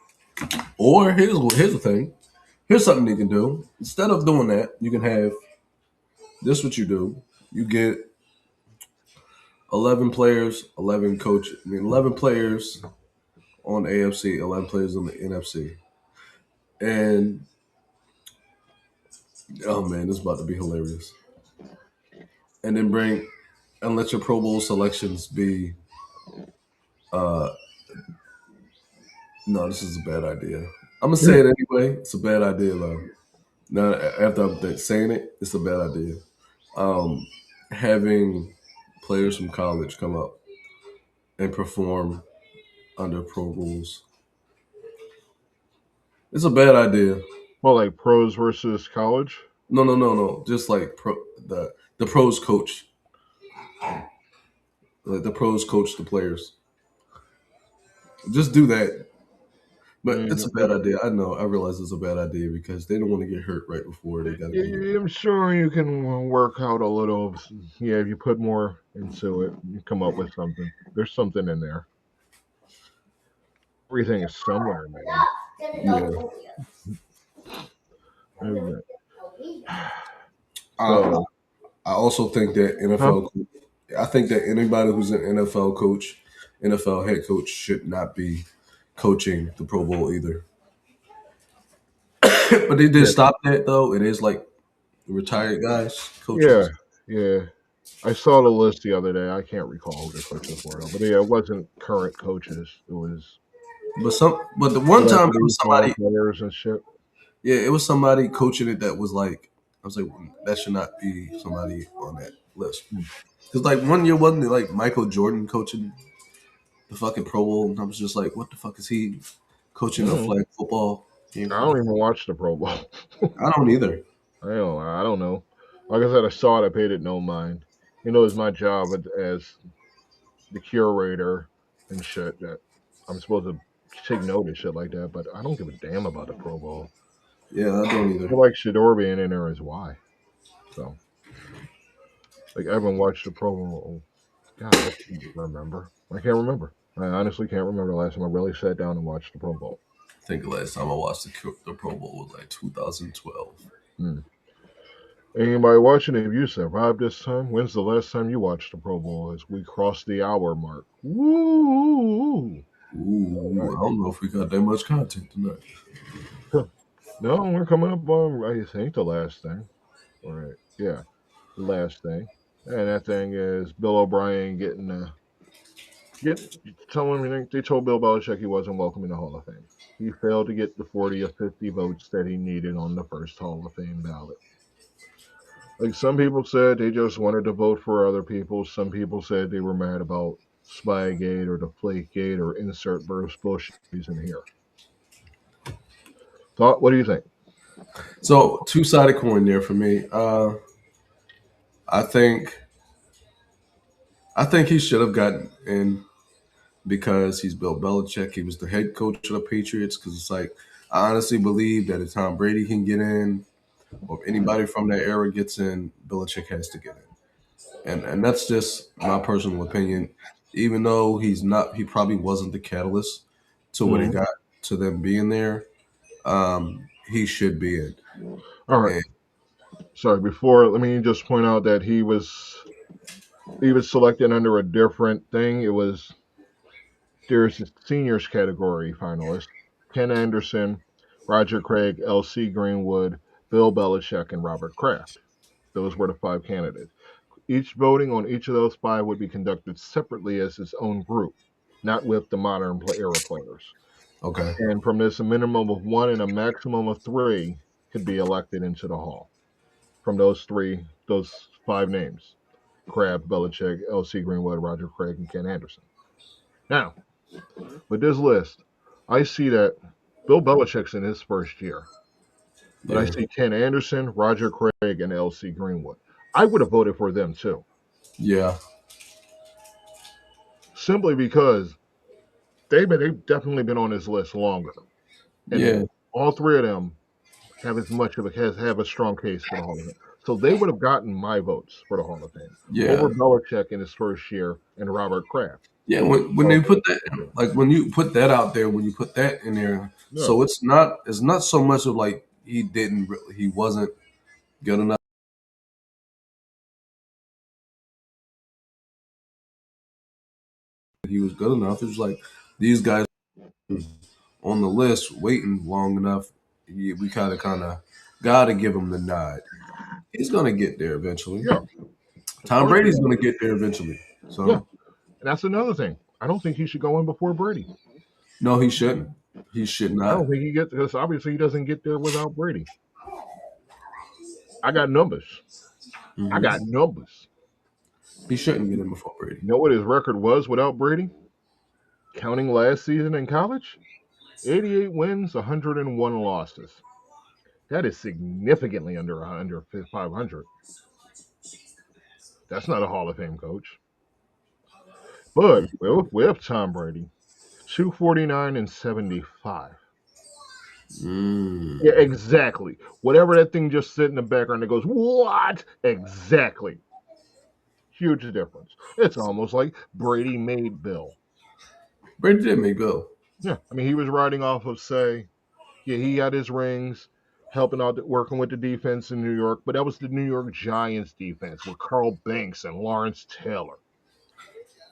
Or here's the thing. Here's something you can do. Instead of doing that, you can have this. What you do? You get 11 players, 11 coaches. I mean, 11 players on AFC, 11 players on the NFC, and oh man, this is about to be hilarious. And then let your Pro Bowl selections be. Uh, no, this is a bad idea. I'm gonna say it anyway. It's a bad idea though. Now after I'm saying it, it's a bad idea. Um, Having players from college come up and perform under pro rules. It's a bad idea. Well, like pros versus college. No. Just like the pros coach. Like the pros coach the players. Just do that. But it's a bad idea. I know. I realize it's a bad idea because they don't want to get hurt right before they got to go. I'm sure you can work out a little. Yeah, if you put more into it, you come up with something. There's something in there. Everything is somewhere, man. Yeah. Okay. I also think that NFL. I think that anybody who's an NFL coach, NFL head coach, should not be coaching the Pro Bowl either. But they did stop that though. It is like retired guys Yeah, coaches. yeah. I saw the list the other day. I can't recall who the coaches were, though. But yeah, it wasn't current coaches. It was But the one time it was small somebody. players and shit. Yeah, it was somebody coaching it that was like, I was like, that should not be somebody on that list. Because like 1 year wasn't it like Michael Jordan coaching the fucking Pro Bowl, and I was just like, what the fuck is he coaching a flag football game I for? don't even watch the Pro Bowl. I don't either. I don't know. Like I said, I saw it. I paid it no mind. You know, it's my job as the curator and shit that I'm supposed to take note of shit like that, but I don't give a damn about the Pro Bowl. Yeah, I don't I either. feel like Shador being in there is why. So, like, I haven't watched the Pro Bowl. God, I can't remember. I can't remember. I honestly can't remember the last time I really sat down and watched the Pro Bowl. I think the last time I watched the Pro Bowl was like 2012. Anybody watching? If you survived this time, when's the last time you watched the Pro Bowl? As we cross the hour mark. Woo! Ooh, I don't know if we got that much content tonight. No, we're coming up on, I think, the last thing. All right. Yeah, the last thing. And that thing is Bill O'Brien telling me they told Bill Belichick he wasn't welcome in the Hall of Fame. He failed to get the 40 or 50 votes that he needed on the first Hall of Fame ballot. Like, some people said they just wanted to vote for other people. Some people said they were mad about Spygate or Deflategate or insert bullshit in here. Thought, what do you think? So, two-sided coin there for me. I think he should have gotten in because he's Bill Belichick. He was the head coach of the Patriots. Because it's like, I honestly believe that if Tom Brady can get in, or if anybody from that era gets in, Belichick has to get in. And that's just my personal opinion. Even though he probably wasn't the catalyst to what it got to them being there. He should be in. All right. Sorry, let me just point out that he was selected under a different thing. There's a seniors category finalists: Ken Anderson, Roger Craig, L.C. Greenwood, Bill Belichick, and Robert Kraft. Those were the 5 candidates. Each voting on each of those 5 would be conducted separately as its own group, not with the modern era players. Okay. And from this, a minimum of 1 and a maximum of 3 could be elected into the Hall. From those 5 names: Kraft, Belichick, L.C. Greenwood, Roger Craig, and Ken Anderson. Now, with this list, I see that Bill Belichick's in his first year. But I see Ken Anderson, Roger Craig, and L.C. Greenwood. I would have voted for them too. Yeah. Simply because they've definitely been on this list longer. And all 3 of them have have a strong case for the Hall of Fame. So they would have gotten my votes for the Hall of Fame. Over Belichick in his first year and Robert Kraft. Yeah, when they put that, like when you put that out there, when you put that in there, so it's not so much of like he wasn't good enough. He was good enough. It was like these guys on the list waiting long enough. We kind of got to give him the nod. He's gonna get there eventually. Yeah. Tom Brady's gonna get there eventually. So yeah. And that's another thing. I don't think he should go in before Brady. No, he shouldn't. He should not. I don't think he gets, because obviously he doesn't get there without Brady. I got numbers. I got numbers. He shouldn't get in before Brady. You know what his record was without Brady? Counting last season in college? 88 wins, 101 losses. That is significantly under 500. That's not a Hall of Fame coach. But with Tom Brady, 249 and 75. Yeah, exactly. Whatever that thing just sit in the background that goes, what? Exactly. Huge difference. It's almost like Brady made Bill. Brady did make Bill. Yeah, I mean, he was riding off of, he got his rings, helping out, working with the defense in New York, but that was the New York Giants defense with Carl Banks and Lawrence Taylor.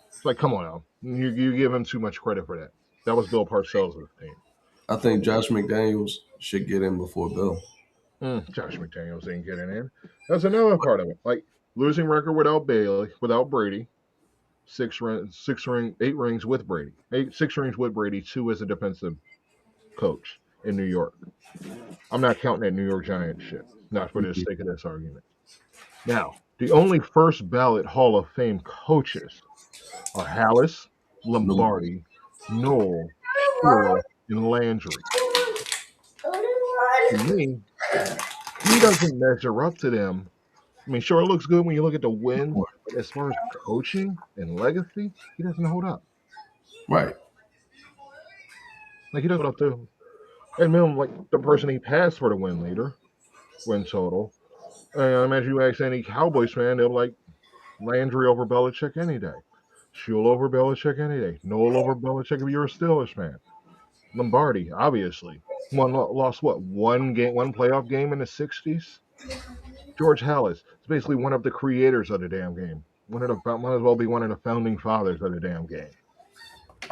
It's like, come on now. You give him too much credit for that. That was Bill Parcells' team. I think Josh McDaniels should get in before Bill. Josh McDaniels ain't getting in. That's another part of it. Like, losing record without Brady, 8 rings with Brady. 6 rings with Brady, 2 as a defensive coach in New York. I'm not counting that New York Giants shit. Not for the sake of this argument. Now, the only first ballot Hall of Fame coaches are Hallis, Lombardi, Noel, Shula, and Landry. To me, he doesn't measure up to them. I mean, sure, it looks good when you look at the wins, but as far as coaching and legacy, he doesn't hold up. Right. Like he doesn't have to. And minimum, like the person he passed for the win total. I imagine you ask any Cowboys fan, they'll like Landry over Belichick any day. Shule over Belichick any day. Noel over Belichick if you're a Steelers fan. Lombardi, obviously. Lost what? One playoff game in the 60s? George Halas is basically one of the creators of the damn game. Might as well be one of the founding fathers of the damn game.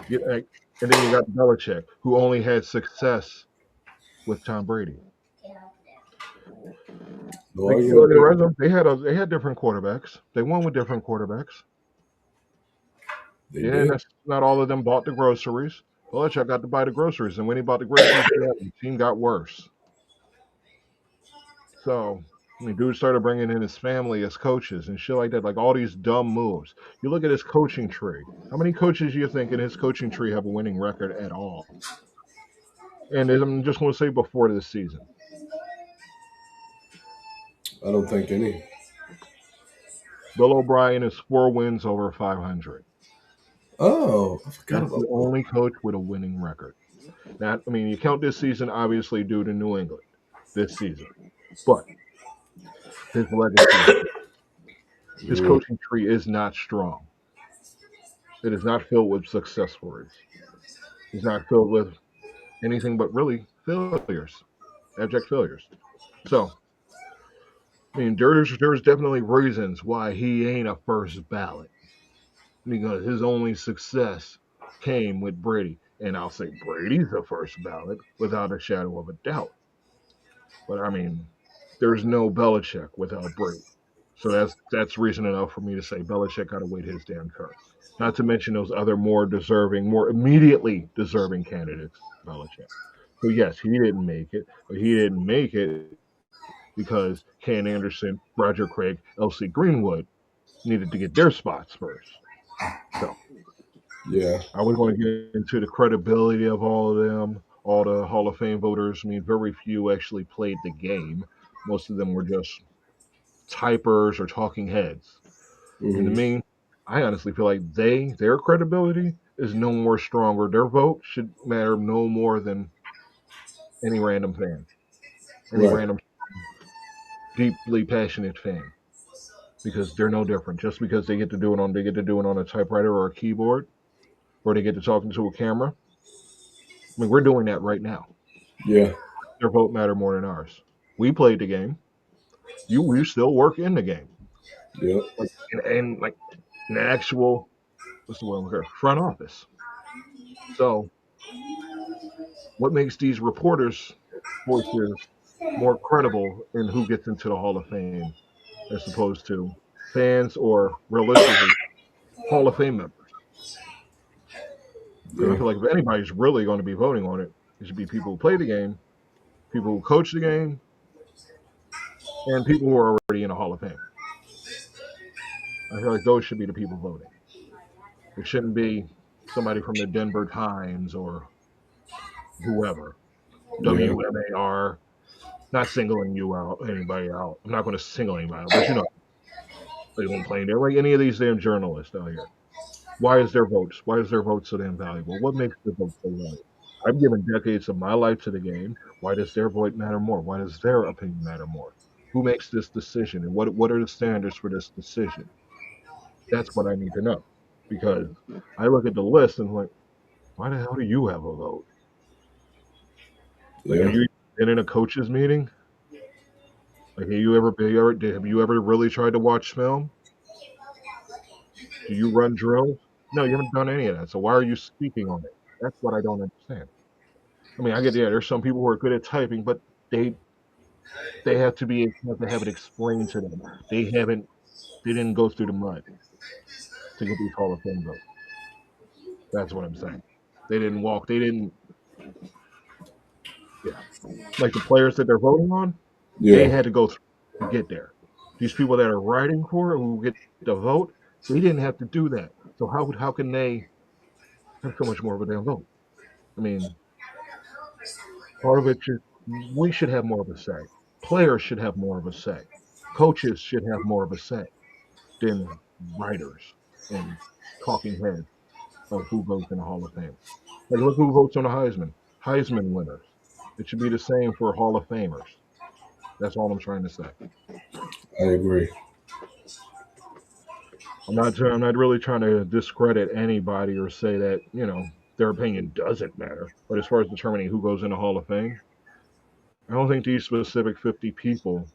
And then you got Belichick, who only had success with Tom Brady. No Like you argument look at the there. rest of them, they had different quarterbacks. They won with different quarterbacks. They Yeah, and did. that's not all of them bought the groceries. Belichick got to buy the groceries, and when he bought the groceries, the team got worse. So, I mean, dude started bringing in his family as coaches and shit like that, like all these dumb moves. You look at his coaching tree. How many coaches do you think in his coaching tree have a winning record at all? And I'm just going to say before this season. I don't think any. Bill O'Brien is 4 wins over 500. Oh, I forgot That's about the that. only coach with a winning record. Now, I mean, you count this season, obviously, due to New England this season. But his legacy, his Mm, coaching tree is not strong. It is not filled with success stories. It's not filled with anything but really failures, abject failures. So, I mean, there's definitely reasons why he ain't a first ballot because his only success came with Brady, and I'll say Brady's a first ballot without a shadow of a doubt. But I mean, there's no Belichick without Brady, so that's reason enough for me to say Belichick got to wait his damn turn. Not to mention those other more deserving, more immediately deserving candidates, Belichick. So yes, he didn't make it, but he didn't make it because Ken Anderson, Roger Craig, L.C. Greenwood needed to get their spots first. So yeah. I was going to get into the credibility of all of them, all the Hall of Fame voters. I mean, very few actually played the game. Most of them were just typers or talking heads. And to Hmm. me, I honestly feel like their credibility is no more stronger. Their vote should matter no more than any random fan, any Right. random deeply passionate fan, because they're no different. Just because they get to do it on a typewriter or a keyboard, or they get to talk into a camera. I mean, we're doing that right now. Yeah. Their vote matter more than ours. We played the game. You still work in the game, Yep. like and like an actual what's the word here, front office. So what makes these reporters' voices more credible in who gets into the Hall of Fame as opposed to fans or realistically Hall of Fame members? Because I Yeah. feel like if anybody's really going to be voting on it, it should be people who play the game, people who coach the game, and people who are already in the Hall of Fame. I feel like those should be the people voting. It shouldn't be somebody from the Denver Times or whoever. Yeah. WMAR. Not singling you out, anybody out. I'm not going to single anybody out, but you know, they don't play there. Like any of these damn journalists out here. Why is their votes? Why is their vote so damn valuable? What makes their vote so valuable? I've given decades of my life to the game. Why does their vote matter more? Why does their opinion matter more? Who makes this decision, and what are the standards for this decision? That's what I need to know, because I look at the list and I'm like, why the hell do you have a vote? Like, are Yeah. you in a coaches meeting? Like, have you ever really tried to watch film? Do you run drills? No, you haven't done any of that. So why are you speaking on it? That's what I don't understand. I mean, I get, yeah, there's some people who are good at typing, but they they have to have it explained to them. They didn't go through the mud to get these Hall of Fame votes. That's what I'm saying. They didn't yeah. Like the players that they're voting on, they Yeah. had to go through to get there. These people that are writing for it who get the vote, they didn't have to do that. So how can they have so much more of a damn vote? I mean, part of it should we should have more of a say. Players should have more of a say. Coaches should have more of a say than writers and talking heads of who goes in the Hall of Fame. Like look who votes on the Heisman. Heisman winners. It should be the same for Hall of Famers. That's all I'm trying to say. I agree. I'm not really trying to discredit anybody or say that, their opinion doesn't matter. But as far as determining who goes in the Hall of Fame, I don't think these specific 50 people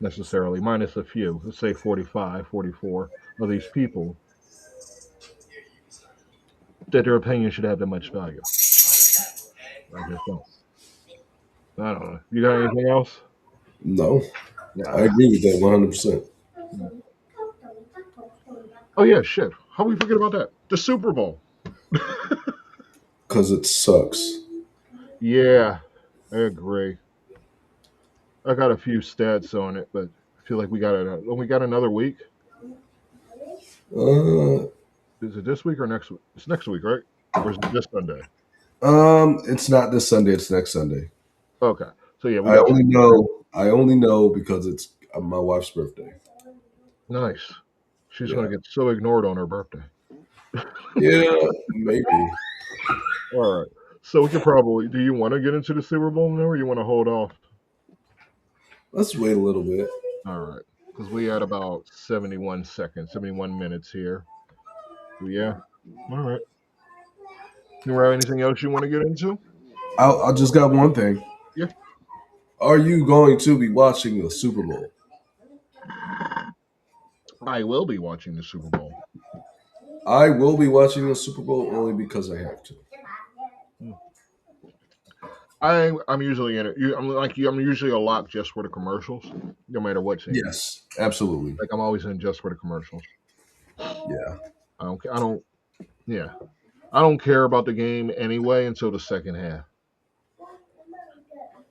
necessarily, minus a few, let's say 45, 44 of these people, that their opinion should have that much value. I just don't. I don't know. You got anything else? No, Yeah. I agree with that 100%. Oh, yeah, shit. How we forget about that? The Super Bowl. Because it sucks. Yeah, I agree. I got a few stats on it, but I feel like we got another week. Is it this week or next week? It's next week, right? Or is it this Sunday? It's not this Sunday. It's next Sunday. Okay, so yeah, I only know because it's my wife's birthday. Nice. She's gonna get so ignored on her birthday. Yeah, maybe. All right. So we can probably. Do you want to get into the Super Bowl now, or you want to hold off? Let's wait a little bit. All right, because we had about 71 minutes here. Yeah. All right. You have anything else you want to get into? I just got one thing. Yeah. Are you going to be watching the Super Bowl? I will be watching the Super Bowl. I will be watching the Super Bowl only because I have to. I'm usually in it. I'm like you. I'm usually a lock just for the commercials, no matter what team. Yes, absolutely. Like I'm always in just for the commercials. Yeah. I don't care about the game anyway until the second half.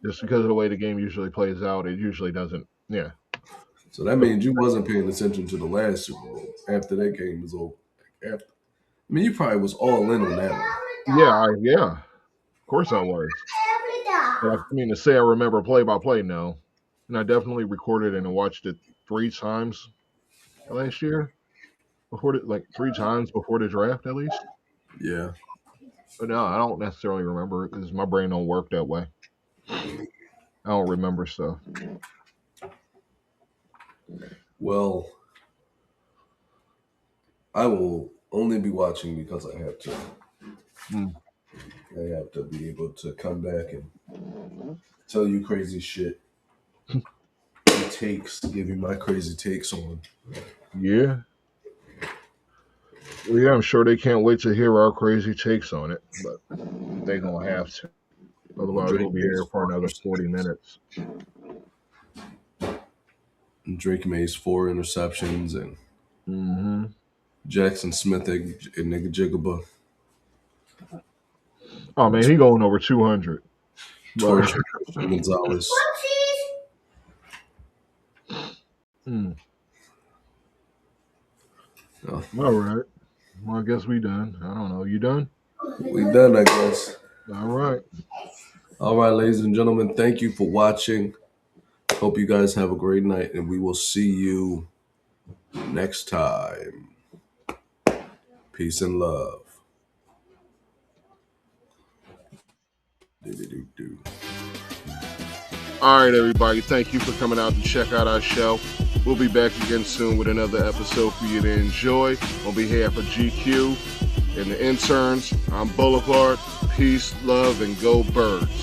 Just because of the way the game usually plays out, it usually doesn't. Yeah. So that means you wasn't paying attention to the last Super Bowl after that game was over. You probably was all in on that one. Yeah. Of course I was. But to say I remember play by play, no. And I definitely recorded and watched it 3 times last year. Like 3 times before the draft, at least. Yeah. But no, I don't necessarily remember it because my brain don't work that way. I don't remember stuff. Well, I will only be watching because I have to. I have to be able to come back and tell you crazy shit. Give you my crazy takes on. Yeah. Well, yeah, I'm sure they can't wait to hear our crazy takes on it, but they're going to have to. Otherwise, we'll be here for another 40 minutes. And Drake May's 4 interceptions and Jackson Smith and nigga Jigaba. Oh, man, he going over 200. Torture Gonzalez. Oh. All right. Well, I guess we done. I don't know. You done? We done, I guess. All right. All right, ladies and gentlemen, thank you for watching. Hope you guys have a great night, and we will see you next time. Peace and love. All right, everybody. Thank you for coming out to check out our show. We'll be back again soon with another episode for you to enjoy. On behalf of GQ and the interns, I'm Boulevard. Peace, love, and go Birds.